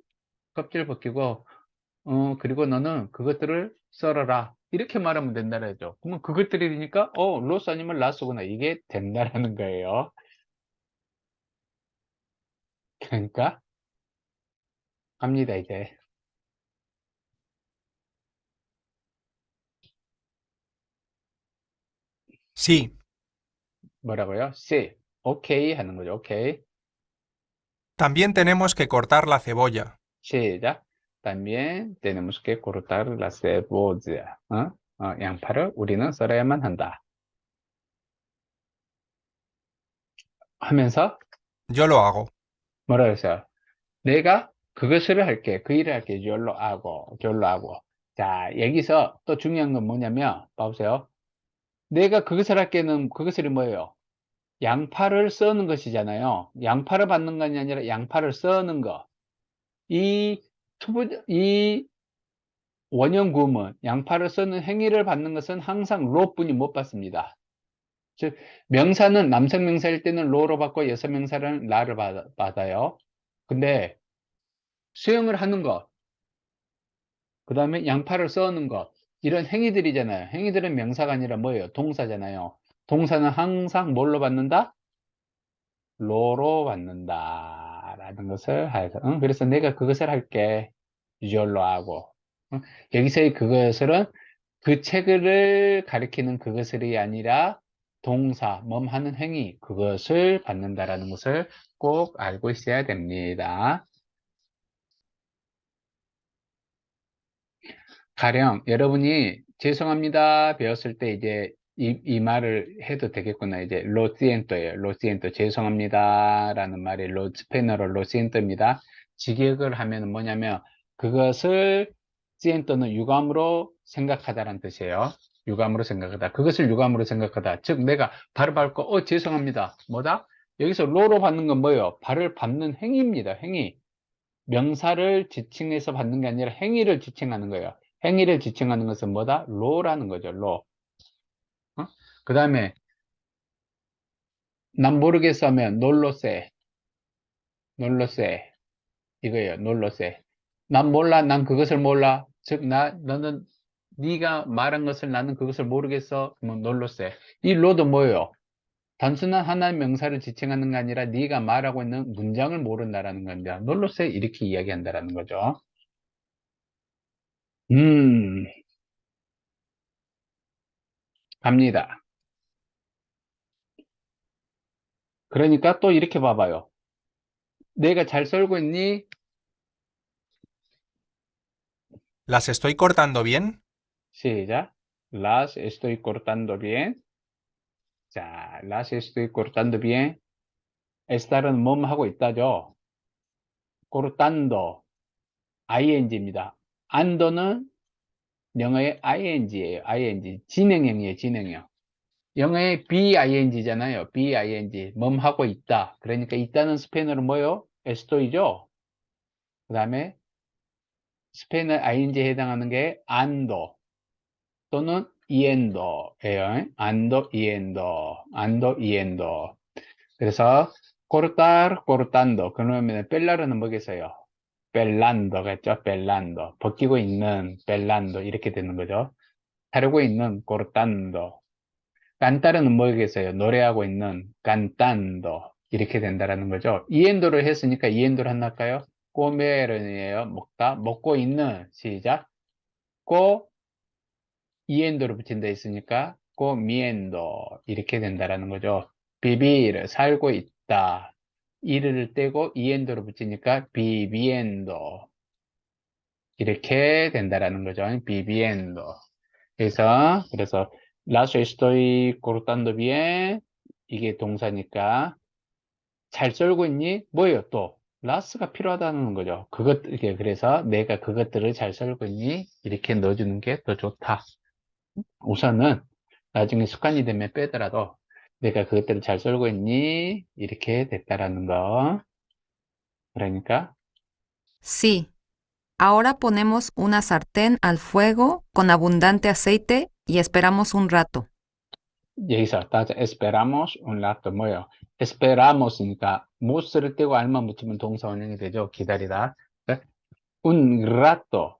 껍질 벗기고 그리고 너는 그것들을 썰어라. 이렇게 말하면 된다라죠. 그러면 그것들이니까 로스 아니면 라스구나. 이게 된다라는 거예요. 그러니까 갑니다 이제. Sí, 뭐라고요? Sí. 오케이 하는 거죠. 오케이. también tenemos que cortar la cebolla. 시작. También tenemos que cortar la cebolla. 양파를 우리는 썰어야만 한다. 하면서 Yo lo hago. 뭐라 그랬어요? 내가 그것을 할게. 그 일을 할게. 열로 하고, 열로 하고. 자, 여기서 또 중요한 건 뭐냐면, 봐보세요. 내가 그것을 할게는 그것이 뭐예요? 양파를 써는 것이잖아요. 양파를 받는 것이 아니라 양파를 써는 거. 이 원형 구문, 양파를 써는 행위를 받는 것은 항상 로뿐이 못 받습니다. 즉, 명사는 남성 명사일 때는 로로 받고 여성 명사는 라를 받아요. 근데 수영을 하는 것, 그 다음에 양파를 써는 것, 이런 행위들이잖아요. 행위들은 명사가 아니라 뭐예요? 동사잖아요. 동사는 항상 뭘로 받는다? 로로 받는다. 라는 것을 해서, 그래서 내가 그것을 할게. 유절로 하고. 여기서의 그것을은 그 책을 가리키는 그것을이 아니라 동사, 하는 행위, 그것을 받는다라는 것을 꼭 알고 있어야 됩니다. 가령 여러분이 죄송합니다 배웠을 때 이제 이 말을 해도 되겠구나. 이제 로시엔토예요. 로시엔토 죄송합니다 라는 말이 스페인어로 로시엔토입니다. 직역을 하면 뭐냐면 그것을 시엔토는 유감으로 생각하다라는 뜻이에요. 유감으로 생각하다. 그것을 유감으로 생각하다. 즉 내가 발을 밟고 죄송합니다. 뭐다? 여기서 로로 받는 건 뭐예요? 발을 밟는 행위입니다. 행위. 명사를 지칭해서 받는 게 아니라 행위를 지칭하는 거예요. 행위를 지칭하는 것은 뭐다? 로라는 거죠. 로. 그 다음에 난 모르겠어 하면 놀로세. 놀로세. 이거예요. 놀로세. 난 몰라. 난 그것을 몰라. 즉 너는 네가 말한 것을 나는 그것을 모르겠어. 그러면 놀로세. 이 로도 뭐예요? 단순한 하나의 명사를 지칭하는 게 아니라 네가 말하고 있는 문장을 모른다라는 겁니다. 놀로세 이렇게 이야기한다라는 거죠. 갑니다. 그러니까 또 이렇게 봐봐요. 내가 잘 썰고 있니? ¿Las estoy cortando bien? 시작. Las estoy cortando bien. 자, las estoy cortando bien. estar은 뭐뭐 하고 있다죠. cortando. ing입니다. ando는 영어의 ing예요. ing. 진행형이에요. 진행형. 영어에 BING잖아요. BING. 하고 있다. 그러니까 있다는 스페인어는 뭐요? 에스토이죠? 그 다음에 스페인어 ING에 해당하는 게 안도 또는 이엔도예요. 안도, 이엔도. 안도, 이엔도. 그래서 cortar, cortando. 그러면 뺄라르는 뭐겠어요? 뺄란도겠죠? 뺄란도. 벗기고 있는 뺄란도 이렇게 되는 거죠. 하려고 있는 cortando. 깐따르는 뭐겠어요? 노래하고 있는 cantando. 이렇게 된다라는 거죠. 이엔도를 했으니까 이엔도를 하나 할까요? comer은이에요. 먹다. 먹고 있는 시작. co 이엔도를 붙인다 했으니까 comiendo 이렇게 된다라는 거죠. vivir 살고 있다. 이를 떼고 이엔도를 붙이니까 viviendo 이렇게 된다라는 거죠. viviendo. 그래서 las estoy cortando bien 이게 동사니까 잘 썰고 있니? 뭐예요 또? 라스가 필요하다는 거죠. 그래서 내가 그것들을 잘 썰고 있니? 이렇게 넣어주는 게 더 좋다. 우선은 나중에 습관이 되면 빼더라도 내가 그것들을 잘 썰고 있니? 이렇게 됐다라는 거. 그러니까 Sí. Ahora ponemos una sartén al fuego con abundante aceite y esperamos un rato. 여기서 따져 esperamos un rato 뭐예요? esperamos니까 못을 떼고 알만 붙이면 동사 원형이 되죠. 기다리다. un rato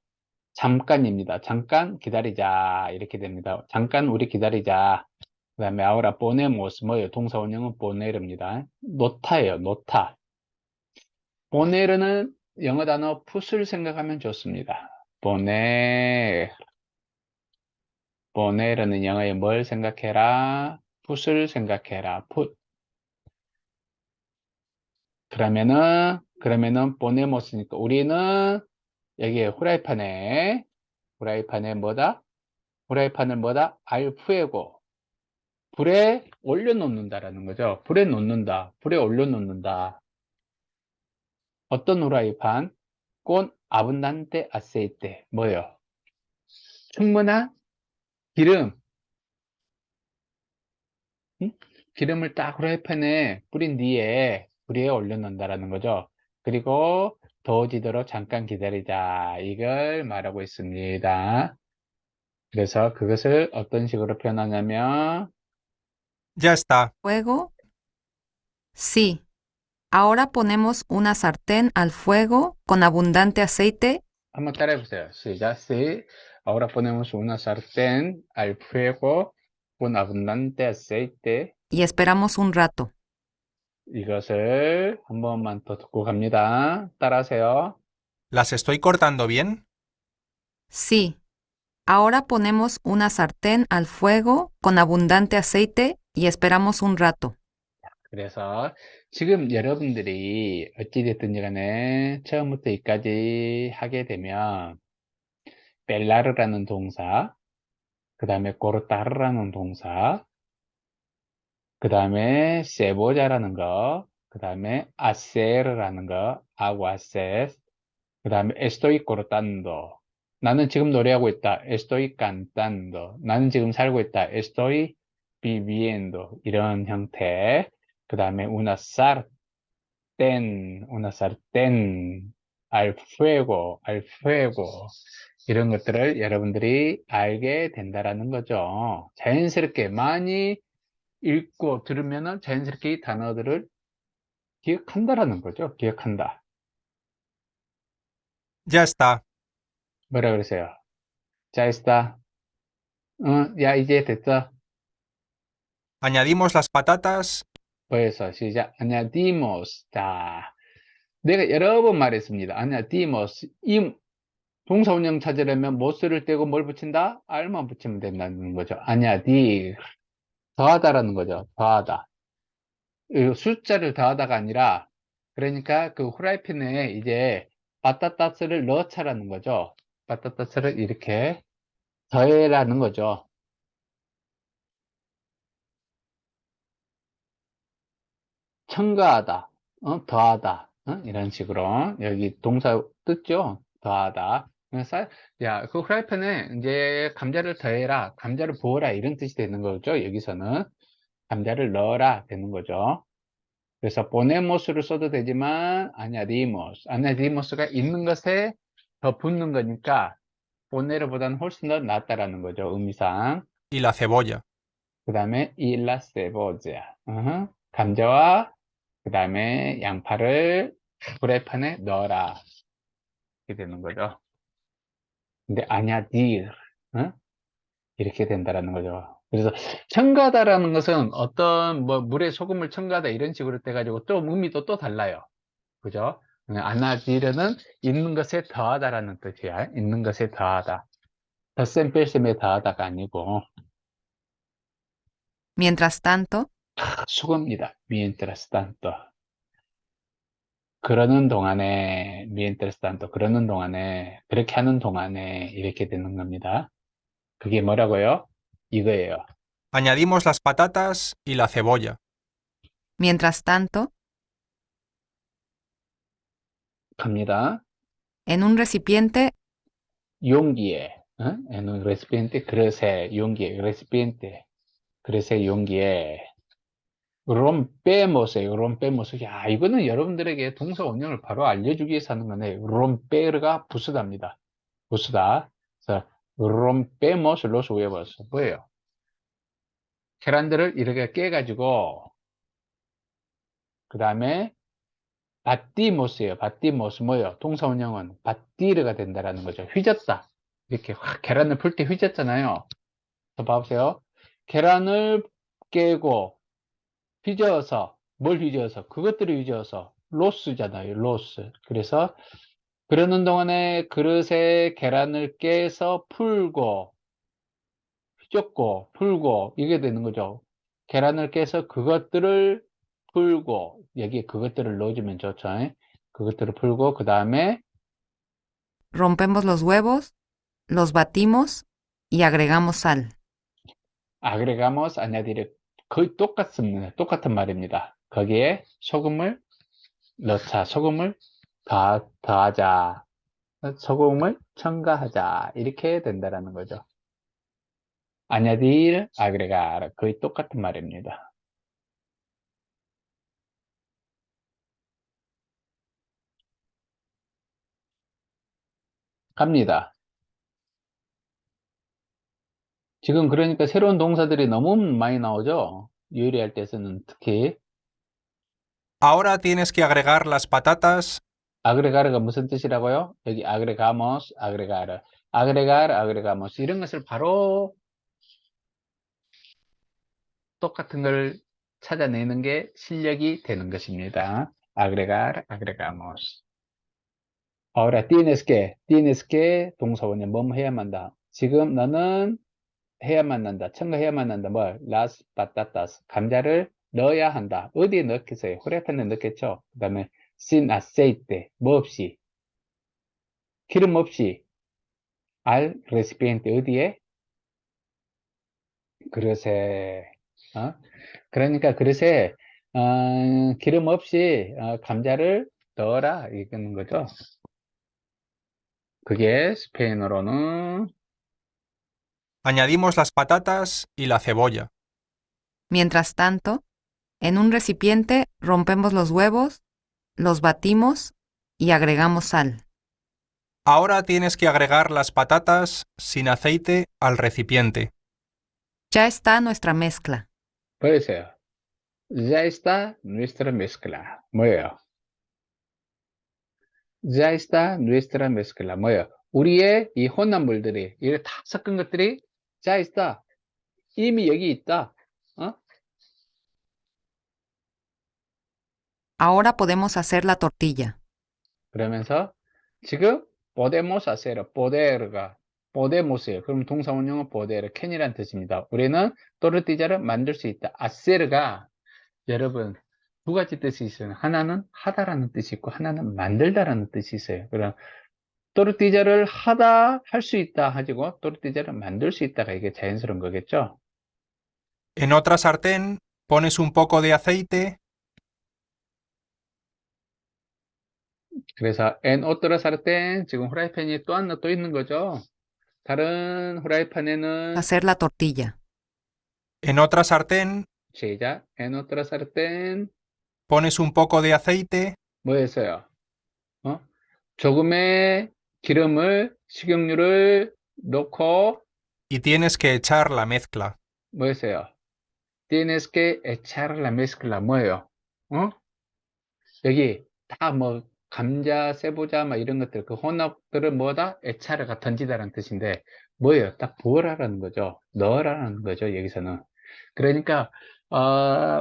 잠깐입니다. 잠깐 기다리자 이렇게 됩니다. 잠깐 우리 기다리자. 그 다음에 ahora ponemos 뭐예요? 동사 원형은 poner입니다. 놓다예요. 놓다. poner는 영어 단어 put을 생각하면 좋습니다. poner는 영어에 뭘 생각해라? put을 생각해라. put. 그러면은 ponemos니까 우리는 여기에 후라이팬에 뭐다? 후라이팬을 뭐다? al fuego. 불에 올려놓는다라는 거죠. 불에 놓는다. 불에 올려놓는다. 어떤 후라이팬? con abundante aceite. 뭐요? 충분한 기름. 응? 기름을 딱 후라이팬에 뿌린 뒤에 불 위에 올려놓는다라는 거죠. 그리고 더워지도록 잠깐 기다리자. 이걸 말하고 있습니다. 그래서 그것을 어떤 식으로 표현하냐면 Ya está. ¿Fuego? Sí. Ahora ponemos una sartén al fuego con abundante aceite 한번 따라해 보세요. 시작. Sí. Ahora ponemos una sartén al fuego con abundante aceite. y esperamos un rato. 이것을 한 번만 더 듣고 갑니다. 따라하세요. ¿Las estoy cortando bien? Sí. Ahora ponemos una sartén al fuego con abundante aceite y esperamos un rato. 그래서 지금 여러분들이 어찌됐든지 간에 처음부터 여기까지 하게 되면 벨라르라는 동사, 그 다음에 고르타르라는 동사, 그 다음에 세보자라는 거, 그 다음에 아세르라는 거, 아구아세스, 그 다음에 estoy cortando. 나는 지금 노래하고 있다. estoy cantando. 나는 지금 살고 있다. estoy viviendo. 이런 형태. 그 다음에 una sartén, al fuego. 이런 것들을 여러분들이 알게 된다라는 거죠. 자연스럽게 많이 읽고 들으면은 자연스럽게 이 단어들을 기억한다라는 거죠. 기억한다. Ya está. 뭐라 그러세요? 자, 있다. 야, 이제 됐어. Añadimos las patatas. 벌써 시작. añadimos. 자, 내가 여러 번 말했습니다. añadimos. 이 동사원형 찾으려면 못을 떼고 뭘 붙인다? 알만 붙이면 된다는 거죠. añadir. 더하다라는 거죠. 더하다. 이 숫자를 더하다가 아니라, 그러니까 그 후라이팬에 이제 바타타스를 넣자라는 거죠. 바타타스를 이렇게 더해라는 거죠. 첨가하다, 더하다, 이런 식으로 여기 동사 뜻죠? 더하다. 야, 그 후라이팬에 이제 감자를 더해라, 감자를 부어라 이런 뜻이 되는 거죠. 여기서는 감자를 넣어라 되는 거죠. 그래서 ponemos를 써도 되지만 añadimos가 있는 것에 더 붓는 거니까 poner보다는 훨씬 더 낫다라는 거죠. 의미상. y la cebolla. 그 다음에 y la cebolla. 감자와 그 다음에 양파를 후라이팬에 넣어라. 이렇게 되는 거죠. 근데 añadir 이렇게 된다라는 거죠. 그래서 첨가다라는 것은 어떤 뭐 물에 소금을 첨가하다 이런 식으로 돼가지고 또 의미도 또 달라요. 그죠? añadir은 있는 것에 더하다라는 뜻이야. 있는 것에 더하다. 덧셈 뺄셈에 더하다가 아니고 Mientras tanto, 수고입니다. mientras tanto. 그러는 동안에 mientras tanto 그러는 동안에 그렇게 하는 동안에 이렇게 되는 겁니다. 그게 뭐라고요? 이거예요. Añadimos las patatas y la cebolla. mientras tanto, 갑니다. en un recipiente 용기에 en un recipiente 그릇에 용기에 recipiente 그릇에 용기에 rompemos 야 이거는 여러분들에게 동사 원형을 바로 알려주기 위해서 하는 건데 romper가 부수다입니다. 부수다. 그래서 rompemos los huevos 뭐예요? 계란들을 이렇게 깨가지고 그 다음에 바띠모스예요. 바띠모스 뭐예요? 동사 원형은 바띠르가 된다라는 거죠. 휘졌다. 이렇게 확 계란을 풀 때 휘졌잖아요. 자, 봐보세요. 계란을 깨고 휘저어서 뭘 휘저어서 그것들을 휘저어서 로스잖아요. 로스. 그래서 그러는 동안에 그릇에 계란을 깨서 풀고 휘젓고 풀고 이게 되는 거죠. 계란을 깨서 그것들을 풀고 여기에 그것들을 넣어주면 좋죠. 그것들을 풀고 그 다음에 rompemos los huevos, los batimos y agregamos sal. agregamos añadir 거의 똑같습니다. 똑같은 말입니다. 거기에 소금을 넣자. 소금을 더하자. 소금을 첨가하자. 이렇게 된다라는 거죠. añadir, agregar 거의 똑같은 말입니다. 갑니다. 지금 그러니까 새로운 동사들이 너무 많이 나오죠. 요리할 때 쓰는 특히 Ahora tienes que agregar las patatas. agregar가 무슨 뜻이라고요? 여기 agregamos, agregar, agregar, agregamos 이런 것을 바로 똑같은 걸 찾아내는 게 실력이 되는 것입니다. agregar, agregamos. ahora tienes que 동사 원형 뭐뭐 해야만 한다. 지금 너는 해야만 한다. 첨가해야만 한다. 뭘? las patatas. 감자를 넣어야 한다. 어디에 넣겠어요? 후라이팬에 넣겠죠? 그 다음에 sin aceite. 뭐 없이? 기름 없이. al recipiente. 어디에? 그릇에. 그러니까 그릇에 기름 없이 감자를 넣어라. 이거는 거죠. 그게 스페인어로는 Añadimos las patatas y la cebolla. Mientras tanto, en un recipiente rompemos los huevos, los batimos y agregamos sal. Ahora tienes que agregar las patatas sin aceite al recipiente. Ya está nuestra mezcla. 보세요. Ya está nuestra mezcla. 뭐예요? Ya está nuestra mezcla. 뭐예요? 우리의 이 혼합물들이, 이렇게 다 섞은 것들이 ya está. 이미 여기 있다. Ahora podemos hacer la tortilla. 그러면서 지금 podemos hacer, poder가 podemos예요. 그럼 동사 원형은 poder, can이란 뜻입니다. 우리는 또르띠자를 만들 수 있다. hacer가 여러분 두 가지 뜻이 있어요. 하나는 하다라는 뜻이 있고 하나는 만들다라는 뜻이 있어요. 그럼 또르띠자를 하다 할 수 있다 하지고 또르띠자를 만들 수 있다가 이게 자연스러운 거겠죠. En otra sartén pones un poco de aceite. 그래서 en otra sartén 지금 후라이팬이 또 하나 또 있는 거죠. 다른 후라이팬에는 hacer la tortilla. En otra sartén 시작. en otra sartén pones un poco de aceite 뭐 했어요? 어? 조금의 기름을 식용유를 넣고 y tienes que echar la mezcla. 뭐 했어요? Tienes que echar la mezcla 뭐예요? 어? 여기 다 뭐 감자, 세부자 막 이런 것들 그 혼합들을 뭐다? 에차르가 던지다라는 뜻인데 뭐예요? 딱 부어라라는 거죠. 넣으라는 거죠. 여기서는. 그러니까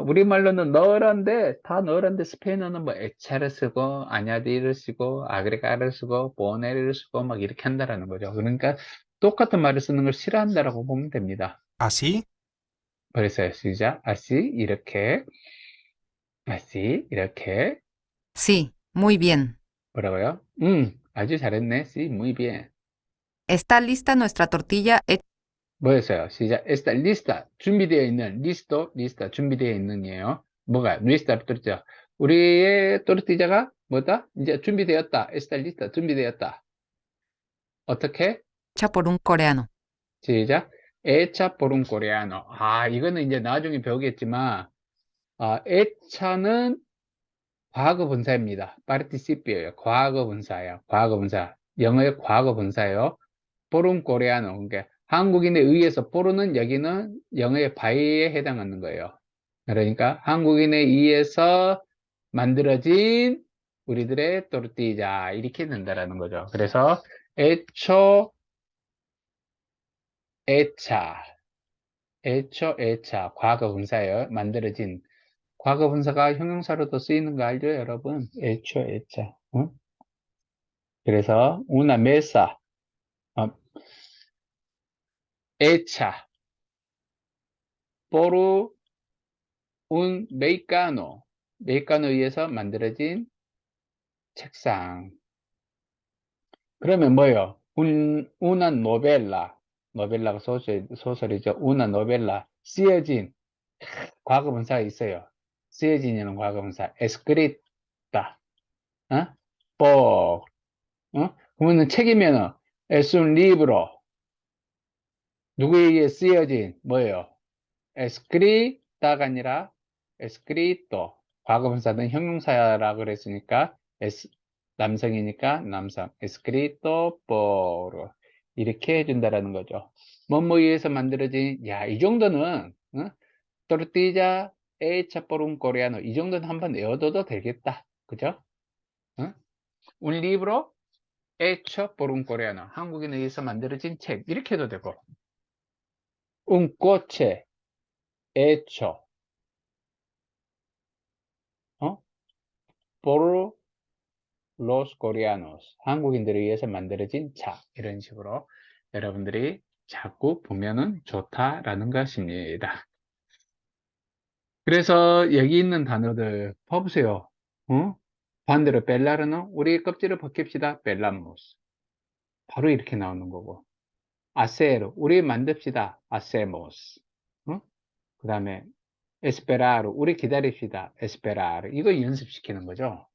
우리말로는 넣으란데 다 넣으란데 스페인어는 뭐 에차를 쓰고 아냐디를 쓰고 아그레가를 쓰고 보네를 쓰고 막 이렇게 한다라는 거죠. 그러니까 똑같은 말을 쓰는 걸 싫어한다라고 보면 됩니다. ¿Así? 그래서 시작. 아시 이렇게 아시 이렇게 Sí, muy bien. 뭐라고요? 아주 잘했네. Sí, muy bien. Está lista nuestra tortilla hecha. 뭐였어요? 시작. Está lista. 준비되어 있는. listo, lista. 준비되어 있는이에요. 뭐가? lista로 들었죠? 우리의 또르티자가 뭐다? 이제 준비되었다. Está lista. 준비되었다. 어떻게? por un coreano. 시작. hecha por un coreano. 이거는 이제 나중에 배우겠지만, hecha는 과거 분사입니다. participio예요. 과거 분사예요. 과거 분사. 영어의 과거 분사예요. 포른 코레아노. 그러니까 한국인에 의해서 포르는 여기는 영어의 바이에 해당하는 거예요. 그러니까 한국인에 의해서 만들어진 우리들의 또르띠자 이렇게 된다라는 거죠. 그래서 에초 에차 에초 에차 과거 분사예요. 만들어진 과거 분사가 형용사로도 쓰이는 거 알죠, 여러분? 에초 에차. 응? 그래서 una mesa hecha por un mexicano, 메이커노에 의해서 만들어진 책상. 그러면 뭐예요? una novela, 노벨라가 소설이죠. una novela, 쓰여진, 과거분사가 있어요. 쓰여진이라는 과거분사, escrita, por, 그러면 책이면은, es un libro, 누구에 의해 쓰여진, 뭐예요? escrita가 아니라, escrito, 과거분사는 형용사라고 그랬으니까 남성이니까 남성 escrito por 이렇게 해준다라는 거죠. 뭐뭐에 의해서 만들어진 이 정도는 tortilla hecha por un coreano 이 정도는 한번 외워둬도 되겠다. 그죠? un libro hecho por un coreano 한국인에 의해서 만들어진 책 이렇게 해도 되고 un coche hecho por los coreanos 한국인들에 의해서 만들어진 차 이런 식으로 여러분들이 자꾸 보면은 좋다라는 것입니다. 그래서 여기 있는 단어들 봐보세요. 반대로 벨라르는 우리 껍질을 벗깁시다. 벨라무스 바로 이렇게 나오는 거고 아세르 우리 만듭시다. 아세모스 그 다음에 에스페라르 우리 기다립시다. 에스페라르 이거 연습시키는 거죠.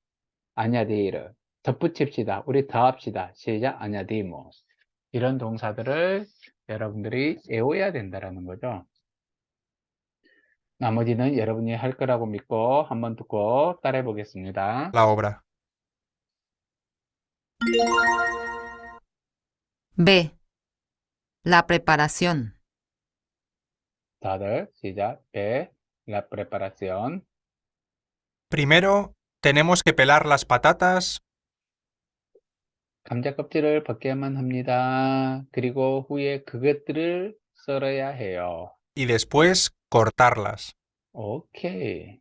아냐데이르 덧붙입시다. 우리 더합시다. 시작 아냐디모스 이런 동사들을 여러분들이 외워야 된다라는 거죠. 나머지는 여러분이 할 거라고 믿고 한번 듣고 따라해 보겠습니다. La obra. B. La preparación. 다들 시작. B. La preparación. Primero, tenemos que pelar las patatas 감자 껍질을 벗겨야만 합니다. 그리고 후에 그것들을 썰어야 해요. y después cortarlas. 오케이.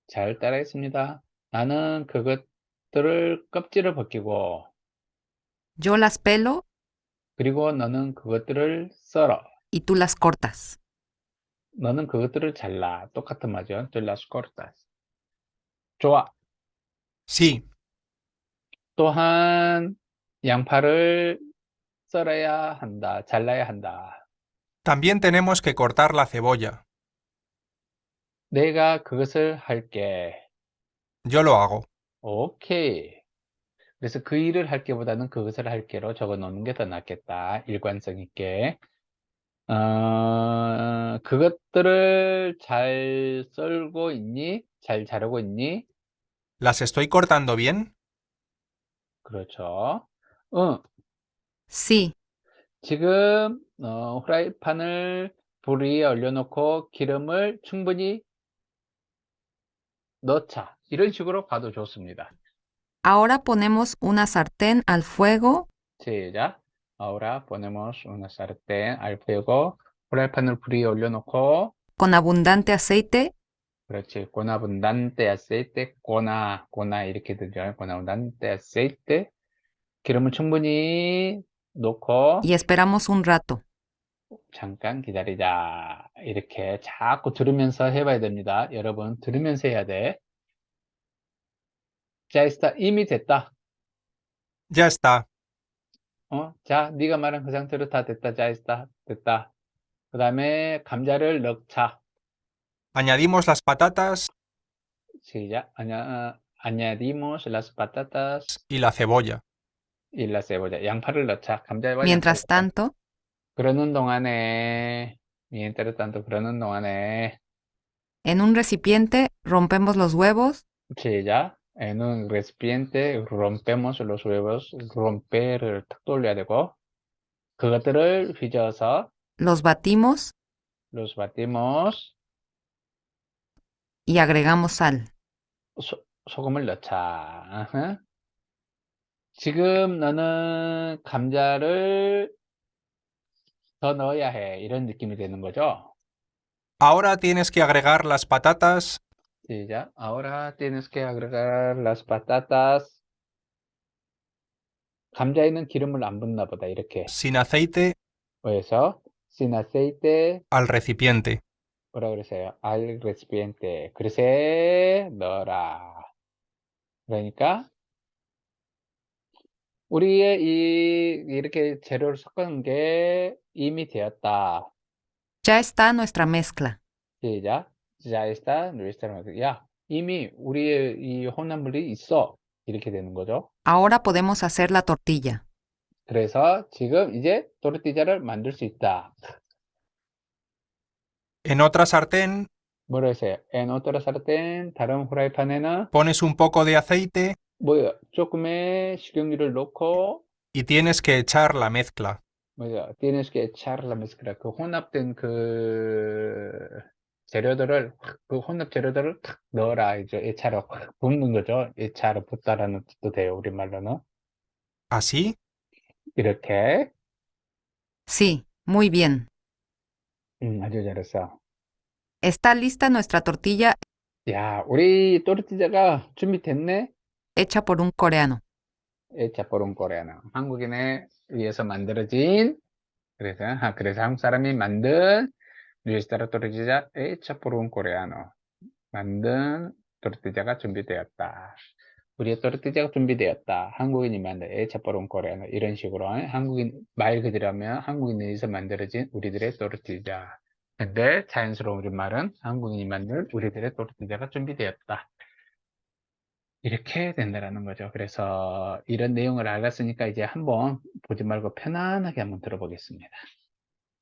잘 따라했습니다. 나는 그것들을 껍질을 벗기고 Yo las pelo 그리고 너는 그것들을 썰어. y tú las cortas. 너는 그것들을 잘라. 똑같은 말이죠. Tú las cortas. 좋아. Sí, 또한 양파를 썰어야 한다. 잘라야 한다. también tenemos que cortar la cebolla. 내가 그것을 할게. Yo lo hago. 오케이. 그래서 그 일을 할게보다는 그것을 할게로 적어 놓는 게 더 낫겠다. 일관성 있게. 그것들을 잘 썰고 있니? 잘 자르고 있니? ¿Las estoy cortando bien? 그렇죠. 응, Sí, 지금 후라이팬을 불 위에 올려놓고 기름을 충분히 넣자. 이런 식으로 가도 좋습니다. ahora ponemos una sartén al fuego 시작. Ahora ponemos una sartén al fuego. 후라이팬을 불 위에 올려놓고 con abundante aceite 그렇지. Con abundante aceite. Con 이렇게 들죠. Con abundante aceite. 기름을 충분히 넣고 y esperamos un rato. 잠깐 기다리자. 이렇게 자꾸 들으면서 해봐야 됩니다. 여러분 들으면서 해야 돼. 자, está. 이미 됐다. Ya está. 자, 네가 말한 그 상태로 다 됐다. 자, está. 됐다. 그 다음에 감자를 넣자. Añadimos las patatas 시작. añadimos las patatas y la cebolla. y la cebolla. 양파를 넣자. 감자와 양파를 Mientras 넣자. tanto, 그러는 동안에, mientras tanto, 그러는 동안에, en un recipiente rompemos los huevos, 시작. En un recipiente rompemos los huevos. romper을 탁 돌려야 되고, 그것들을 휘저어서 los batimos los batimos. y agregamos sal. 소금을 넣자. 아하. 지금 너는 감자를 더 넣어야 해. 이런 느낌이 되는 거죠. Ahora tienes que agregar las patatas 시작. Ahora tienes que agregar las patatas. 감자에는 기름을 안 붓나 보다. 이렇게. sin aceite 그래서 sin aceite. al recipiente. 뭐라 그러세요? al recipiente. 그릇에 넣어라. 그러니까 우리의 이렇게 재료를 섞은 게 이미 되었다. Ya está nuestra mezcla. 시작. Ya está nuestra mezcla. 야, 이미 우리의 이 혼합물이 있어. 이렇게 되는 거죠. Ahora podemos hacer la tortilla. 그래서 지금 이제 또르띠자를 만들 수 있다. En otra sartén 뭐라 했어요? En otra sartén, 다른 후라이팬에는 pones un poco de aceite 뭐야? 조금의 식용유를 넣고 y tienes que echar la mezcla. 뭐야? Tienes que echar la mezcla. 그 혼합된 그 재료들을 그 혼합 재료들을 탁 넣어라. 이제 에차로 확 붓는 거죠. 에차로 붓다라는 뜻도 돼요. 우리말로는. ¿Así? 이렇게. Sí, muy bien. 아주 잘했어. Está lista nuestra tortilla 야, 우리 또르띠자가 준비됐네? hecha por un coreano. hecha por un coreano. 한국인에 의해서 만들어진 그래서 한국 사람이 만든 nuestra tortilla hecha por un coreano. 만든 또르띠자가 준비되었다. 우리의 또르띠자가 준비되었다. 한국인이 만든 hecha por un coreano. 이런 식으로 한국인 말 그대로 하면 한국인에 의해서 만들어진 우리들의 또르띠자. 근데 자연스러운 우리말은 한국인이 만든 우리들의 또르띠자가 준비되었다. 이렇게 된다라는 거죠. 그래서 이런 내용을 알았으니까 이제 한번 보지 말고 편안하게 한번 들어보겠습니다.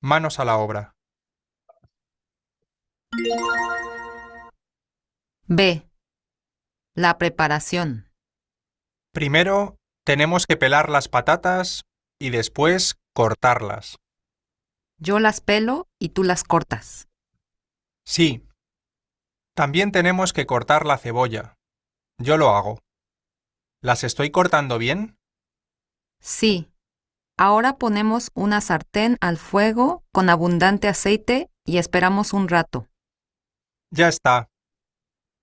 Manos a la obra. B. La preparación. Primero tenemos que pelar las patatas y después cortarlas. Yo las pelo y tú las cortas. Sí. También tenemos que cortar la cebolla. Yo lo hago. ¿Las estoy cortando bien? Sí. Ahora ponemos una sartén al fuego con abundante aceite y esperamos un rato. Ya está.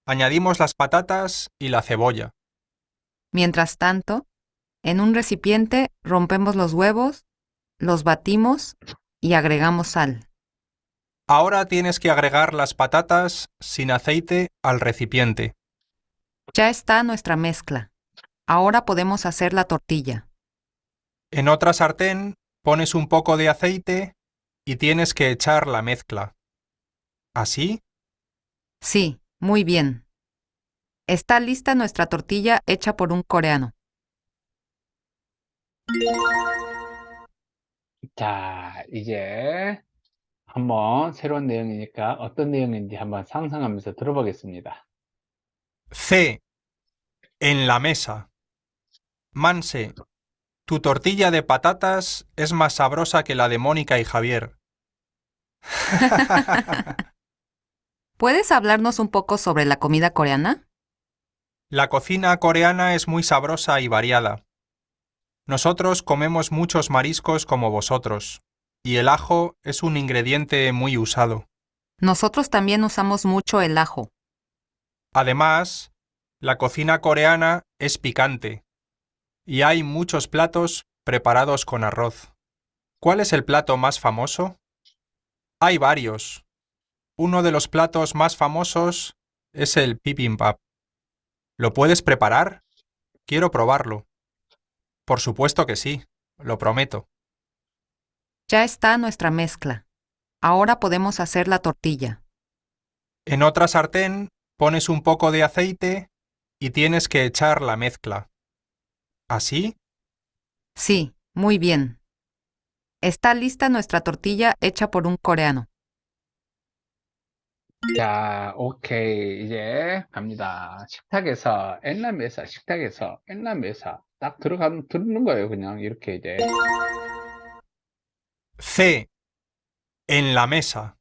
Añadimos las patatas y la cebolla. Mientras tanto, en un recipiente rompemos los huevos, los batimos y agregamos sal. Ahora tienes que agregar las patatas sin aceite al recipiente. Ya está nuestra mezcla. Ahora podemos hacer la tortilla. En otra sartén pones un poco de aceite y tienes que echar la mezcla. ¿Así? Sí, muy bien. Está lista nuestra tortilla hecha por un coreano. 자, 이제 한번 새로운 내용이니까 어떤 내용인지 한번 상상하면서 들어보겠습니다. C. En la mesa. Manse, tu tortilla de patatas es más sabrosa que la de Mónica y Javier. ¿Puedes hablarnos un poco sobre la comida coreana? La cocina coreana es muy sabrosa y variada. Nosotros comemos muchos mariscos como vosotros, y el ajo es un ingrediente muy usado. Nosotros también usamos mucho el ajo. Además, la cocina coreana es picante, y hay muchos platos preparados con arroz. ¿Cuál es el plato más famoso? Hay varios. Uno de los platos más famosos es el bibimbap. ¿Lo puedes preparar? Quiero probarlo. Por supuesto que sí, lo prometo. Ya está nuestra mezcla. Ahora podemos hacer la tortilla. En otra sartén pones un poco de aceite y tienes que echar la mezcla. ¿Así? Sí, muy bien. Está lista nuestra tortilla hecha por un coreano. 자, 오케이. 이제 갑니다. 식탁에서, 엔라메사, 식탁에서, 엔라메사. 딱 들는 거예요. 그냥 이렇게 이제. C. En la mesa.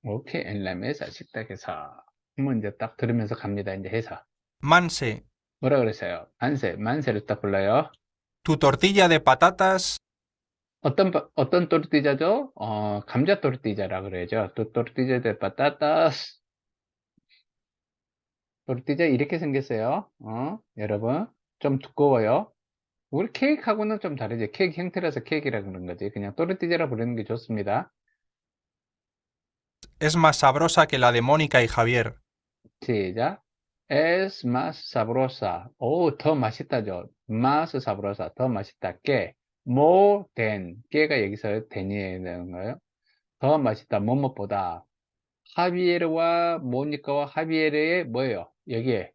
오케이. 엔라메사, 식탁에서. 한번 이제 딱 들으면서 갑니다. 이제 해서. Manse, 뭐라 그랬어요? 만세를 딱 불러요. tu tortilla de patatas 어떤 또르띠자죠? 감자 또르띠자라 그래야죠. 또 또르띠자 데 빠따따스. 또르띠자 이렇게 생겼어요. 여러분. 좀 두꺼워요. 우리 케이크하고는 좀 다르지. 케이크 형태라서 케이크라 그런 거지. 그냥 또르띠자라 부르는 게 좋습니다. es más sabrosa que la de Mónica y Javier. 시작. Es más sabrosa. 오, 더 맛있다죠. más sabrosa. 더 맛있다. more than. 깨가 여기서 than이 되는 거예요. 더 맛있다. 뭐뭐보다. 하비에르와 모니카와 하비에르의 뭐예요? 여기에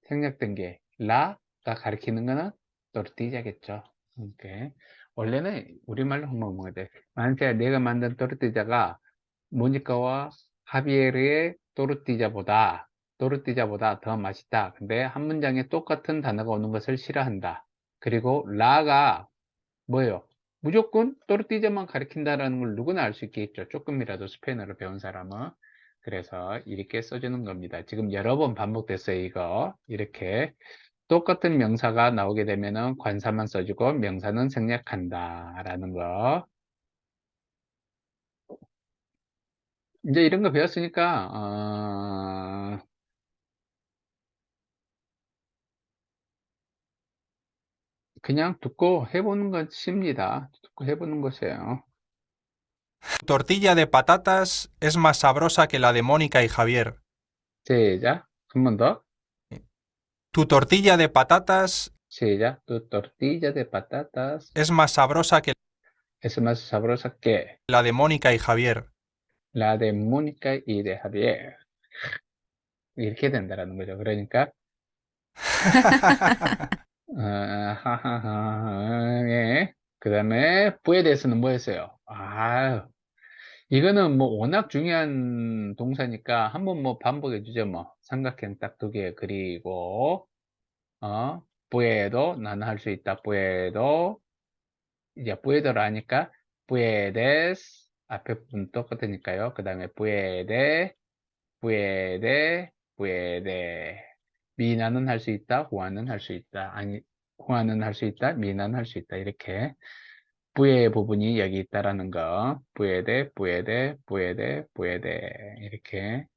생략된 게 라가 가리키는 거는 또르띠자겠죠. 오케이. 원래는 우리말로 한번 먹어야 돼. 만약에 내가 만든 또르띠자가 모니카와 하비에르의 또르띠자보다 더 맛있다. 근데 한 문장에 똑같은 단어가 오는 것을 싫어한다. 그리고 라가 뭐예요? 무조건 또르띠자만 가리킨다라는 걸 누구나 알 수 있겠죠. 조금이라도 스페인어를 배운 사람은. 그래서 이렇게 써주는 겁니다. 지금 여러 번 반복됐어요. 이거 이렇게 똑같은 명사가 나오게 되면은 관사만 써주고 명사는 생략한다 라는 거. 이제 이런 거 배웠으니까 그냥 듣고 해보는 것입니다. 듣고 해보는 것이에요. Tu tortilla de patatas es más sabrosa que la de Mónica y Javier. 시작. 한 번 더. Tu tortilla de patatas 시작. Tu tortilla de patatas es más sabrosa que es más sabrosa que la de Mónica y Javier. la de Mónica y de Javier. 이렇게 된다라는 거죠. 그러니까 예. 그 다음에 puedes는 뭐였어요? 이거는 뭐 워낙 중요한 동사니까 한번 뭐 반복해 주죠. 뭐 삼각형 딱 두 개 그리고 puedo 나는 할 수 있다. puedo 이제 puedo를 하니까 puedes 앞에 부분 똑같으니까요. 그 다음에 puede 미나는 할 수 있다. 후아는 할 수 있다. 아니 후아는 할 수 있다. 미나는 할 수 있다. 이렇게 pu의 부분이 여기 있다라는 거. puede 이렇게.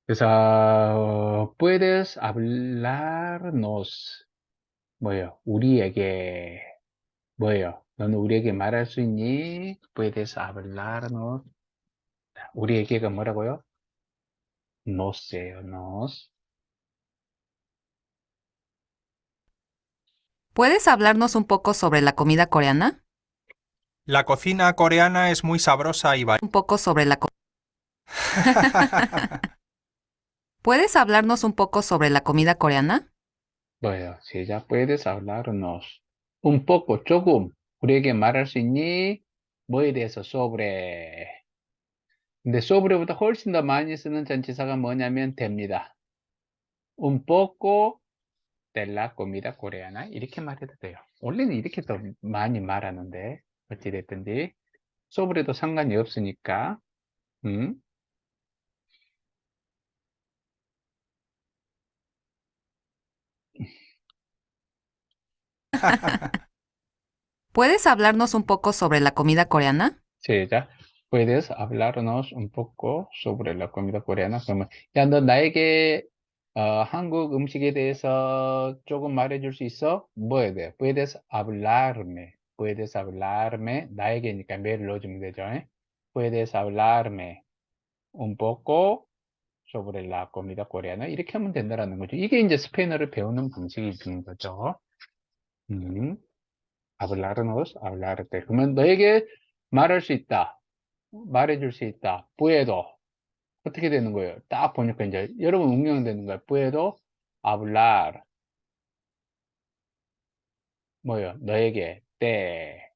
그래서 puedes hablarnos 뭐예요? 우리에게 뭐예요? 너는 우리에게 말할 수 있니? puedes hablarnos 우리에게가 뭐라고요? nos예요. nos. ¿Puedes hablarnos un poco sobre la comida coreana? La cocina coreana es muy sabrosa y Un poco sobre la ¿Puedes hablarnos un poco sobre la comida coreana? 뭐예요? 시작. Puedes hablarnos un poco, 조금. 우리에게 말할 수 있니? 뭐에 대해서? sobre. 근데 sobre보다 훨씬 더 많이 쓰는 전치사가 뭐냐면 됩니다. Un poco de la comida coreana. 이렇게 말해도 돼요. 원래는 이렇게 더 많이 말하는데, 어찌됐든지. sobre도 상관이 없으니까. 음? ¿Puedes hablarnos un poco sobre la comida coreana? 시작. Puedes hablarnos un poco sobre la comida coreana? 그러면, 야, 너 나에게 한국 음식에 대해서 조금 말해줄 수 있어? 뭐에 대해? Puedes hablarme. Puedes hablarme. 나에게니까 매를 넣어주면 되죠. Puedes hablarme un poco sobre la comida coreana. 이렇게 하면 된다라는 거죠. 이게 이제 스페인어를 배우는 방식이 있는 거죠. hablarnos, hablarte. 그러면 너에게 말할 수 있다. 말해줄 수 있다. puedo. 어떻게 되는 거예요? 딱 보니까 이제 여러분 응용되는 거예요. puedo hablar. 뭐예요? 너에게 때.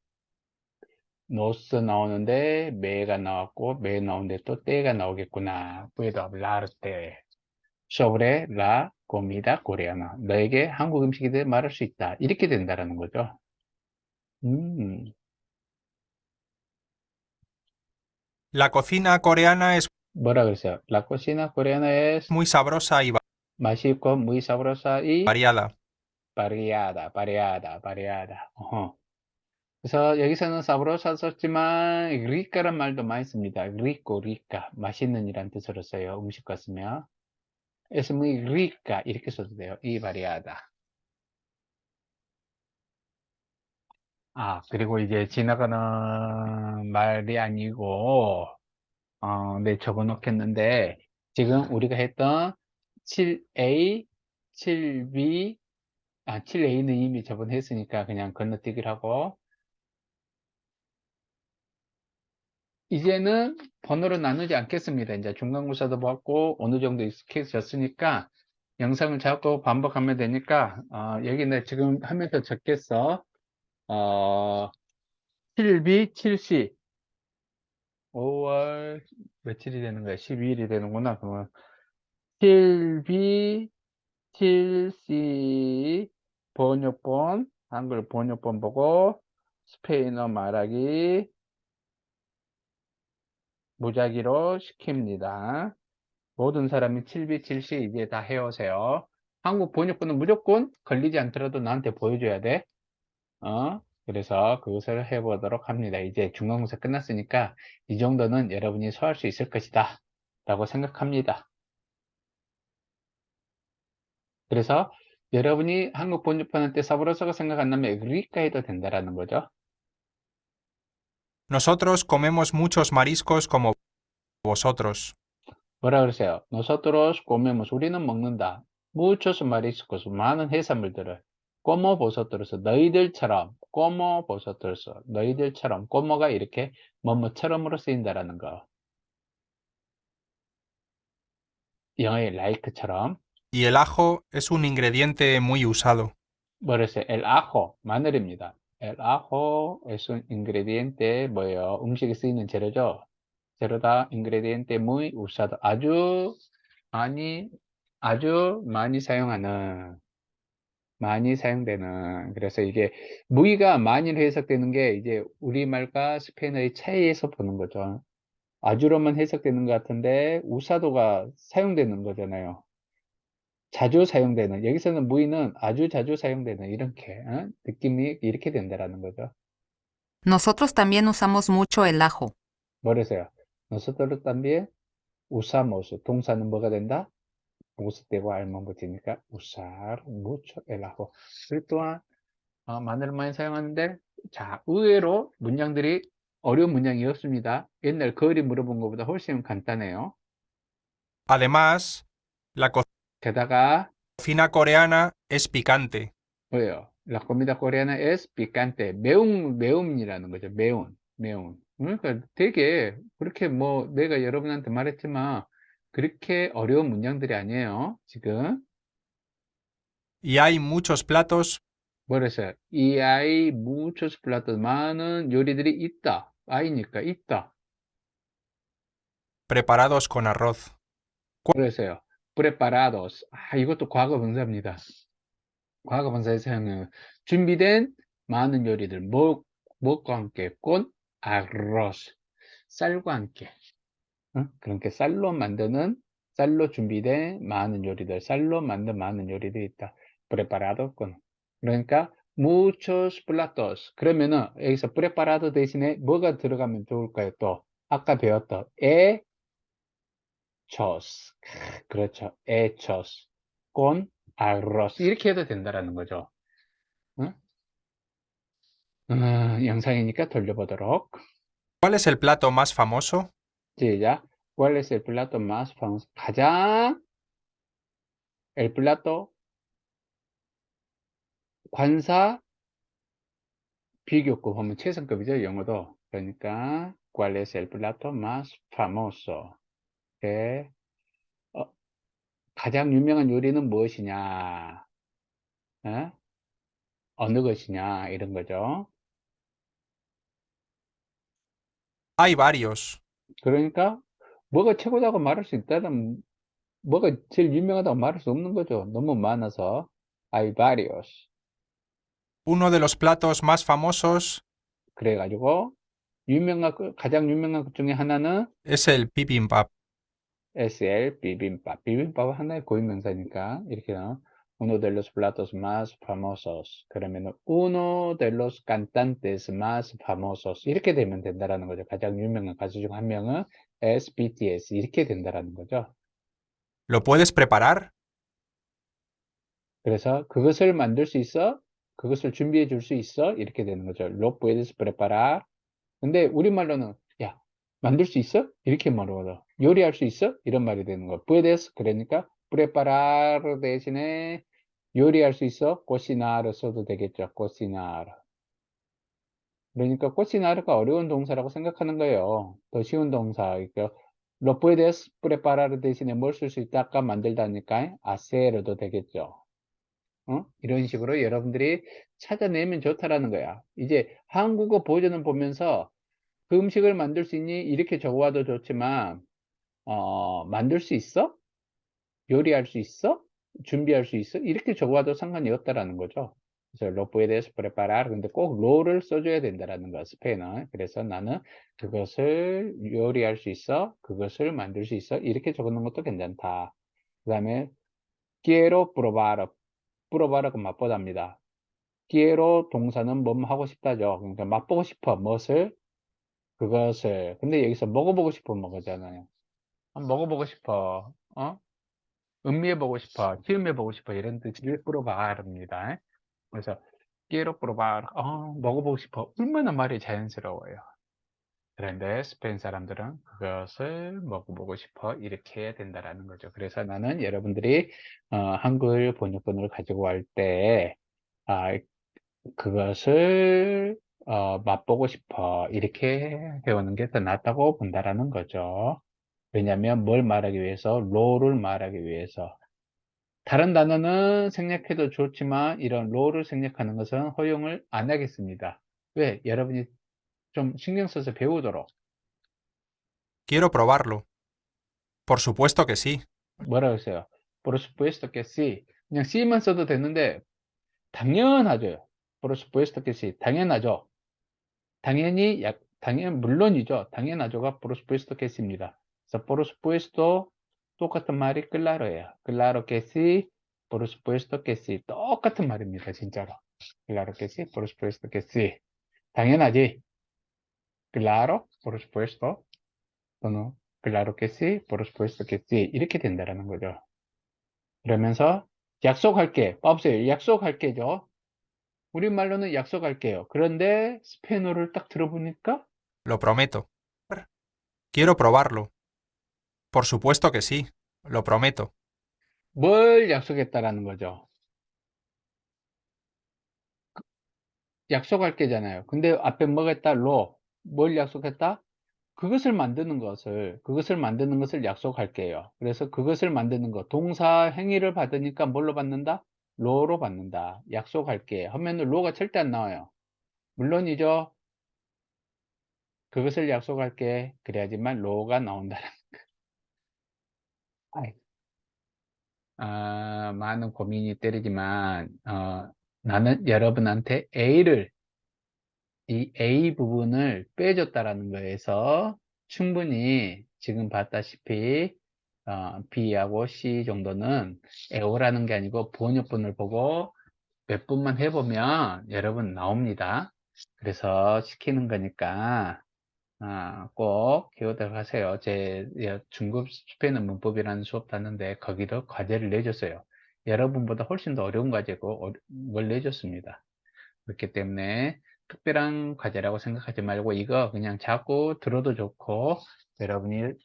nos 나오는데 me가 나왔고 me 나오는데 또 때가 나오겠구나. puedo hablarte sobre la comida coreana. 너에게 한국 음식에 대해 말할 수 있다. 이렇게 된다라는 거죠. 음, La cocina coreana es 뭐라 그랬어요? La cocina coreana es muy sabrosa y 맛있고 muy sabrosa y variada. variada. 어허. 그래서 여기서는 sabrosa 썼지만 rica란 말도 많이 씁니다. rica. 맛있는 이란 뜻으로 써요. 음식과 쓰면. es muy rica 이렇게 써도 돼요. y variada. 아, 그리고 이제 지나가는 말이 아니고 네, 적어 놓겠는데 지금 우리가 했던 7A, 7B 7A는 이미 저번에 했으니까 그냥 건너뛰기를 하고 이제는 번호로 나누지 않겠습니다. 이제 중간고사도 봤고 어느 정도 익숙해졌으니까 영상을 자꾸 반복하면 되니까 여기 내 지금 하면서 적겠어. 7B, 7C 5월 며칠이 되는 거야? 12일이 되는구나. 그러면 7B, 7C 번역본 한글 번역본 보고 스페인어 말하기 무작위로 시킵니다. 모든 사람이 7B, 7C 이제 다 해오세요. 한국 번역본은 무조건 걸리지 않더라도 나한테 보여줘야 돼. 그래서 그것을 해보도록 합니다. 이제 중간고사 끝났으니까 이 정도는 여러분이 소화할 수 있을 것이다. 라고 생각합니다. 그래서 여러분이 한국 번역본할 때 사브로서가 생각 안 나면 그리까 해도 된다라는 거죠. Nosotros comemos muchos mariscos como vosotros. 뭐라 그러세요? Nosotros comemos. 우리는 먹는다. Muchos mariscos. 많은 해산물들을. Como vosotros. 너희들처럼. Como vosotros. 너희들처럼. como가 이렇게 뭐뭐처럼으로 쓰인다라는 거. 영어의 like처럼. Y el ajo es un ingrediente muy usado. 뭐랬어요? El ajo. 마늘입니다. El ajo es un ingrediente 뭐예요? 음식에 쓰이는 재료죠. 재료다. ingrediente muy usado. 아주 많이 사용하는 많이 사용되는 그래서 이게 무의가 많이로 해석되는 게 이제 우리말과 스페인어의 차이에서 보는 거죠. 아주로만 해석되는 것 같은데 우사도가 사용되는 거잖아요. 자주 사용되는 여기서는 무의는 아주 자주 사용되는 이렇게 느낌이 이렇게 된다라는 거죠. Nosotros también usamos mucho el ajo. 뭐래서요? nosotros también usamos 동사는 뭐가 된다? 보습되고 알만 붙이니까 usar mucho el ajo. 그리고 또한 마늘을 많이 사용하는데 자 의외로 문장들이 어려운 문장이 없습니다. 옛날 거리 물어본 것보다 훨씬 간단해요. Además, la 게다가 cocina coreana es picante. 뭐예요? La comida coreana es picante. 매움이라는 거죠. 매운. 그러니까 되게 그렇게 뭐 내가 여러분한테 말했지만 그렇게 어려운 문장들이 아니에요. 지금 y hay muchos platos 뭐랬어요? 이 아이 muchos platos 많은 요리들이 있다. 아이니까 있다. preparados con arroz. 그래서요. preparados. 이것도 과거 분사입니다. 과거 분사의 사용은 준비된 많은 요리들. 뭐과 함께? con arroz. 쌀과 함께. 응? 그러니까 쌀로 준비된 많은 요리들, 쌀로 만든 많은 요리들이 있다. preparado con. 그러니까 muchos platos. 그러면은 여기서 preparado 대신에 뭐가 들어가면 좋을까요? 또 아까 배웠던 hechos. 그렇죠. hechos con arroz. 이렇게 해도 된다라는 거죠. 응? 영상이니까 돌려보도록. ¿Cuál es el plato más famoso? 시작. ¿Cuál es el plato más famoso? 가장 el plato 관사 비교급 하면 최상급이죠, 영어도. 그러니까 ¿Cuál es el plato más famoso? 네. 가장 유명한 요리는 무엇이냐? 어? 어느 것이냐? 이런 거죠. Hay varios. 그러니까 뭐가 최고다고 말할 수 있다면 뭐가 제일 유명하다고 말할 수 없는 거죠. 너무 많아서. Hay varios. Uno de los platos más famosos 그래가지고 가장 유명한 것 중에 하나는 es el bibimbap. SL 비빔밥. 비빔밥은 하나의 고유명사니까 이렇게 나와. Uno de los platos más famosos. 그러면은 uno de los cantantes más famosos. 이렇게 되면 된다라는 거죠. 가장 유명한 가수 중 한 명은 SBTS. 이렇게 된다라는 거죠. ¿Lo puedes preparar? 그래서 그것을 만들 수 있어? 그것을 준비해 줄 수 있어? 이렇게 되는 거죠. Lo puedes preparar. 근데 우리말로는 야, 만들 수 있어? 이렇게 말하거든. 요리할 수 있어? 이런 말이 되는 거. puedes 그러니까 preparar 대신에 요리할 수 있어? cocinar 써도 되겠죠. cocinar. 그러니까 cocinar가 어려운 동사라고 생각하는 거예요. 더 쉬운 동사. 그러니까 lo puedes preparar 대신에 뭘 쓸 수 있다? 아까 만들다니까 hacer도 되겠죠. 이런 식으로 여러분들이 찾아내면 좋다라는 거야. 이제 한국어 버전을 보면서 그 음식을 만들 수 있니? 이렇게 적어와도 좋지만, 만들 수 있어? 요리할 수 있어? 준비할 수 있어? 이렇게 적어와도 상관이 없다라는 거죠. 그래서 lo puedes preparar. 근데 꼭 lo를 써줘야 된다라는 거야, 스페인어. 그래서 나는 그것을 요리할 수 있어? 그것을 만들 수 있어? 이렇게 적어놓은 것도 괜찮다. 그 다음에 quiero probar. probar하고 맛보답니다. quiero 동사는 뭐 하고 싶다죠. 그러니까 맛보고 싶어. 무엇을? 그것을. 근데 여기서 먹어보고 싶어 먹었잖아요. 먹어보고 싶어. 음미해보고 싶어. 시음해보고 싶어. 이런 뜻을 프로바르입니다. 그래서 quiero probar. 먹어보고 싶어. 얼마나 말이 자연스러워요. 그런데 스페인 사람들은 그것을 먹어보고 싶어. 이렇게 해야 된다라는 거죠. 그래서 나는 여러분들이 한글 번역본을 가지고 갈 때, 그것을 맛보고 싶어. 이렇게 배우는 게 더 낫다고 본다라는 거죠. 왜냐하면 뭘 말하기 위해서? 로를 말하기 위해서. 다른 단어는 생략해도 좋지만 이런 로를 생략하는 것은 허용을 안 하겠습니다. 왜? 여러분이 좀 신경 써서 배우도록. Quiero probarlo. Por supuesto que sí. 뭐라고 했어요? Por supuesto que sí. 그냥 C만 써도 되는데 당연하죠. Por supuesto que sí. 당연하죠. 물론이죠. 당연하죠가 por supuesto que sí입니다. 그래서 por supuesto 똑같은 말이 claro예요. claro que sí, por supuesto que sí. 똑같은 말입니다. 진짜로. claro que sí, por supuesto que sí. 당연하지. claro, por supuesto. 또는 claro que sí, por supuesto que sí. 이렇게 된다라는 거죠. 그러면서 약속할게. 없어요. 약속할게죠. 우리말로는 약속할게요. 그런데 스페인어를 딱 들어보니까 Lo prometo. Quiero probarlo. Por supuesto que sí. Lo prometo. 뭘 약속했다라는 거죠. 약속할 게잖아요. 근데 앞에 뭐가 있다? 뭘 약속했다? 그것을 만드는 것을 약속할게요. 그래서 그것을 만드는 것, 동사 행위를 받으니까 뭘로 받는다? 로로 받는다. 약속할게. 하면 로가 절대 안 나와요. 물론이죠. 그것을 약속할게. 그래야지만 로가 나온다. 아이, 많은 고민이 때리지만, 나는 여러분한테 이 A 부분을 빼줬다라는 거에서 충분히 지금 봤다시피, B하고 C 정도는 애호라는 게 아니고 번역본을 보고 몇 분만 해보면 여러분 나옵니다. 그래서 시키는 거니까 꼭 기억을 하세요. 제 중급 스페인어 문법이라는 수업 봤는데 거기도 과제를 내줬어요. 여러분보다 훨씬 더 어려운 과제고 뭘 내줬습니다. 그렇기 때문에 특별한 과제라고 생각하지 말고 이거 그냥 자꾸 들어도 좋고 여러분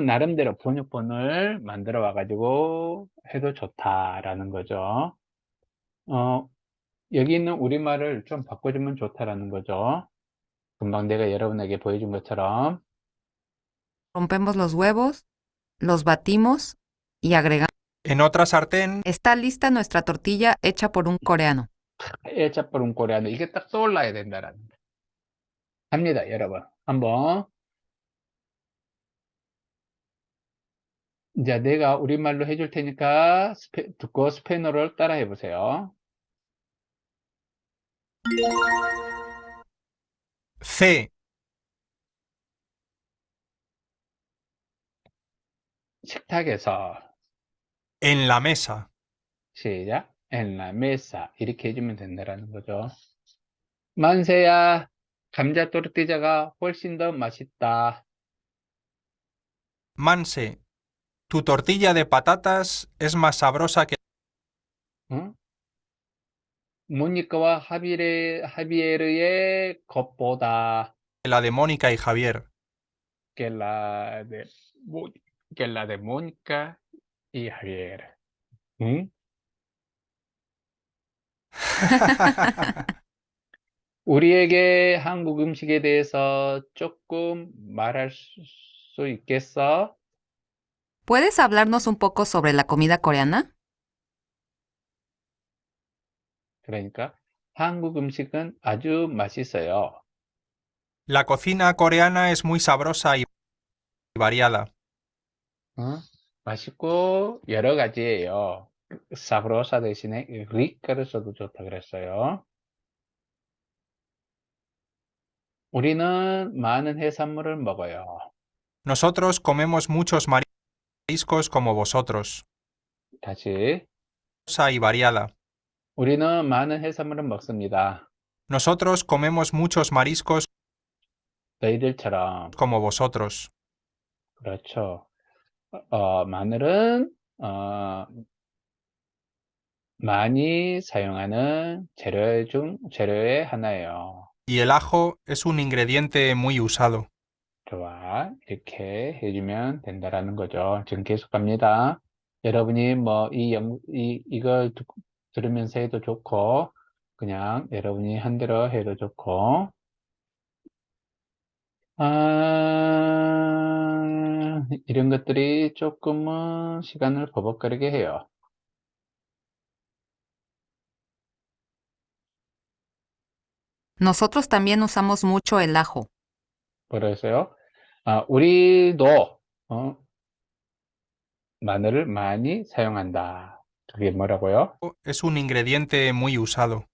나름대로 번역본을 만들어 와가지고 해도 좋다라는 거죠. 여기 있는 우리말을 좀 바꿔주면 좋다라는 거죠. 금방 내가 여러분에게 보여준 것처럼 Rompemos los huevos, los batimos y agregamos. En otra sartén, Está lista nuestra tortilla hecha por un coreano. 에차뿌른 꼬리하는 이게 딱 떠올라야 된다라는 거. 합니다, 여러분. 한번 이제 내가 우리말로 해줄 테니까 듣고 스페인어를 따라 해보세요. C. 식탁에서 En la mesa. 시작. En la mesa 이렇게 해주면 된다라는 거죠. 만세야, 감자 또르띠자가 훨씬 더 맛있다. Manse, tu tortilla de patatas es más sabrosa que 응? 모니카와 하비에르의 것보다 la de Mónica y Javier. que la de, Mo- que la de Mónica y Javier. 응? 우리에게 한국 음식에 대해서 조금 말할 수 있겠어? ¿Puedes hablarnos un poco sobre la comida coreana? 그러니까 한국 음식은 아주 맛있어요. La cocina coreana es muy sabrosa y variada. 어? 맛있고 여러 가지예요. 사브로사 대신에 리카를 써도 좋다 그랬어요. 우리는 많은 해산물을 먹어요. Nosotros comemos muchos mariscos como vosotros. 다시. Sabrosa y variada. 우리는 많은 해산물을 먹습니다. Nosotros comemos muchos mariscos 너희들처럼. como vosotros. 그렇죠. 마늘은 많이 사용하는 재료의 하나예요. Y el ajo es un ingrediente muy usado. 좋아. 이렇게 해주면 된다라는 거죠. 지금 계속 갑니다. 여러분이 뭐, 이걸 들으면서 해도 좋고, 그냥 여러분이 한 대로 해도 좋고, 이런 것들이 조금은 시간을 버벅거리게 해요. Nosotros también usamos mucho el ajo. 그래서요, 우리도, 마늘을 많이 사용한다. 그게 뭐라고요? Es un ingrediente muy usado.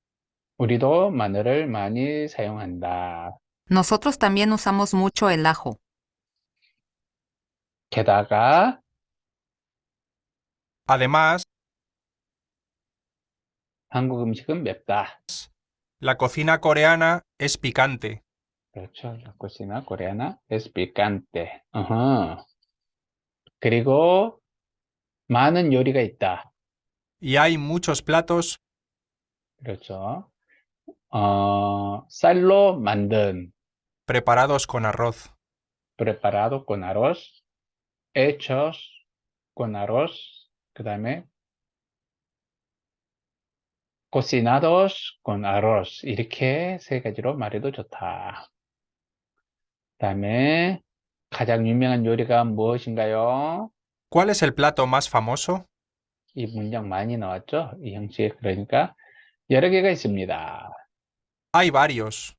우리도 마늘을 많이 사용한다. Nosotros también usamos mucho el ajo. 게다가 Además, 한국 음식은 맵다. la cocina coreana es picante. 그렇죠. La cocina coreana es picante. 어허. 그리고 많은 요리가 있다. Y hay muchos platos 그렇죠. 쌀로 만든 preparados con arroz. preparado con arroz, hechos con arroz, 그 다음에 cocinados con arroz 이렇게 세 가지로 말해도 좋다. 그 다음에 가장 유명한 요리가 무엇인가요? ¿Cuál es el plato más famoso? 이 문장 많이 나왔죠? 이 형식. 그러니까 여러 개가 있습니다. Hay varios.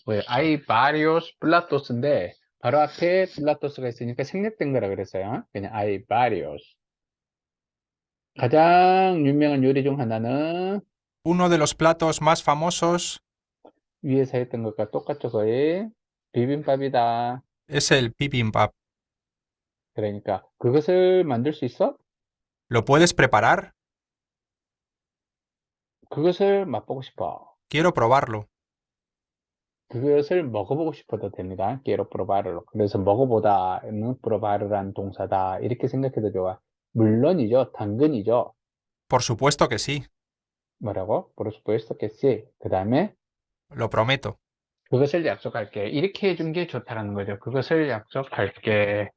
왜 hay varios platos인데 바로 앞에 platos가 있으니까 생략된 거라 그랬어요. 그냥 hay varios. 가장 유명한 요리 중 하나는 Uno de los platos más famosos 위에서 했던 것과 똑같죠, 거의. 비빔밥이다. es el bibimbap. 그러니까 그것을 만들 수 있어? ¿Lo puedes preparar? 그것을 맛보고 싶어. Quiero probarlo. 그것을 먹어보고 싶어도 됩니다. quiero probarlo. 그래서 먹어보다는 probar란 동사다. 이렇게 생각해도 좋아. 물론이죠. 당근이죠. Por supuesto que sí. 뭐라고? Por supuesto que sí. 그 다음에 Lo prometo. 그것을 약속할게. 이렇게 해준 게 좋다라는 거죠. 그것을 약속할게.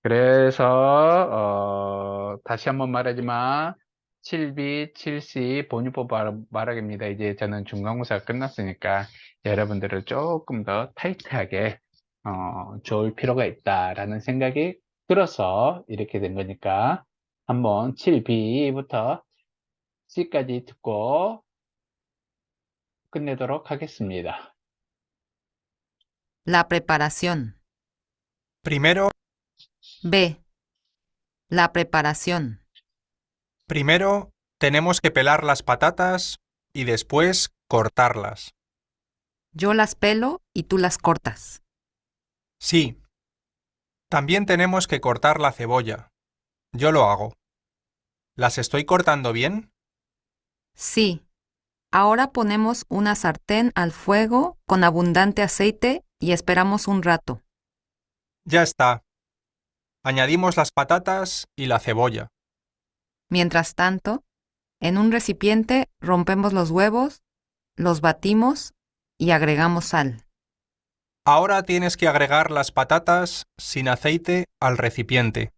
그래서 다시 한번 말하지만 7B, 7C 본유법 말하기입니다. 이제 저는 중간고사가 끝났으니까 여러분들을 조금 더 타이트하게 좋을 필요가 있다라는 생각이 들어서 이렇게 된 거니까 한번 7B부터 C까지 듣고 끝내도록 하겠습니다. La preparación. Primero, B. La preparación. primero tenemos que pelar las patatas y después cortarlas. Yo las pelo y tú las cortas. Sí. También tenemos que cortar la cebolla. Yo lo hago. ¿Las estoy cortando bien? Sí. Ahora ponemos una sartén al fuego con abundante aceite y esperamos un rato. Ya está. Añadimos las patatas y la cebolla. Mientras tanto, en un recipiente rompemos los huevos, los batimos y agregamos sal. Ahora tienes que agregar las patatas sin aceite al recipiente.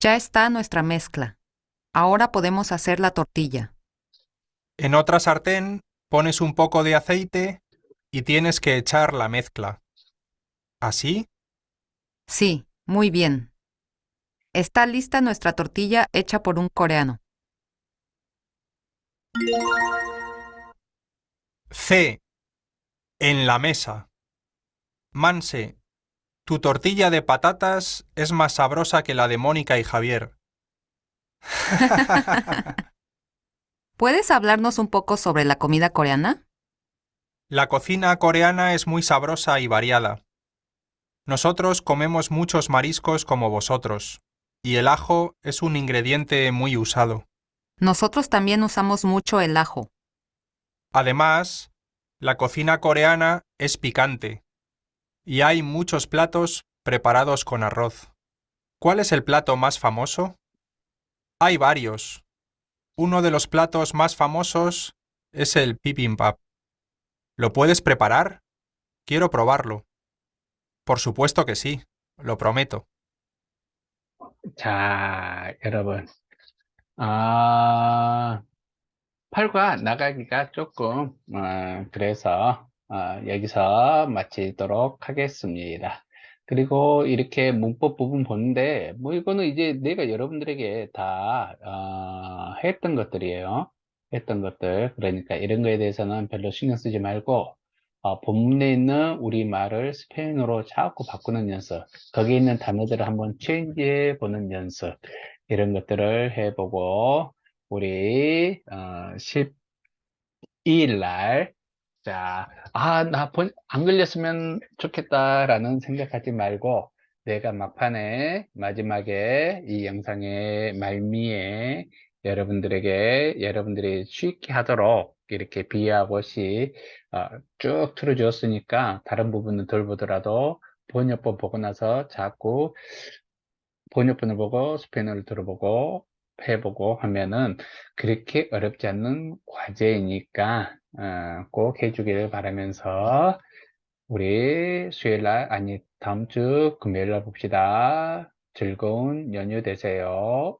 Ya está nuestra mezcla. Ahora podemos hacer la tortilla. En otra sartén pones un poco de aceite y tienes que echar la mezcla. ¿Así? Sí, muy bien. Está lista nuestra tortilla hecha por un coreano. C. En la mesa. Manse, tu tortilla de patatas es más sabrosa que la de Mónica y Javier. ¿Puedes hablarnos un poco sobre la comida coreana? La cocina coreana es muy sabrosa y variada. Nosotros comemos muchos mariscos como vosotros, y el ajo es un ingrediente muy usado. Nosotros también usamos mucho el ajo. Además, la cocina coreana es picante, y hay muchos platos preparados con arroz. ¿Cuál es el plato más famoso? Hay varios. Uno de los platos más famosos es el bibimbap. ¿Lo puedes preparar? Quiero probarlo. Por supuesto que sí, lo prometo. 자, 여러분. 팔과 나가기가 조금, 그래서, 여기서 마치도록 하겠습니다. 그리고 이렇게 문법 부분 보는데, 뭐 이거는 이제 내가 여러분들에게 다, 했던 것들이에요. 했던 것들. 그러니까 이런 거에 대해서는 별로 신경 쓰지 말고, 본문에 있는 우리말을 스페인어로 자꾸 바꾸는 연습, 거기에 있는 단어들을 한번 체인지해 보는 연습, 이런 것들을 해보고, 우리 12일 날 자, 안 걸렸으면 좋겠다라는 생각하지 말고 내가 막판에 마지막에 이 영상의 말미에 여러분들이 쉽게 하도록 이렇게 B하고 C 쭉 틀어주었으니까 다른 부분은 덜 보더라도 번역본 보고 나서 자꾸 번역본을 보고 스페인어를 들어보고 해보고 하면은 그렇게 어렵지 않는 과제이니까 꼭 해주기를 바라면서 우리 수요일날 아니 다음 주 금요일날 봅시다. 즐거운 연휴 되세요.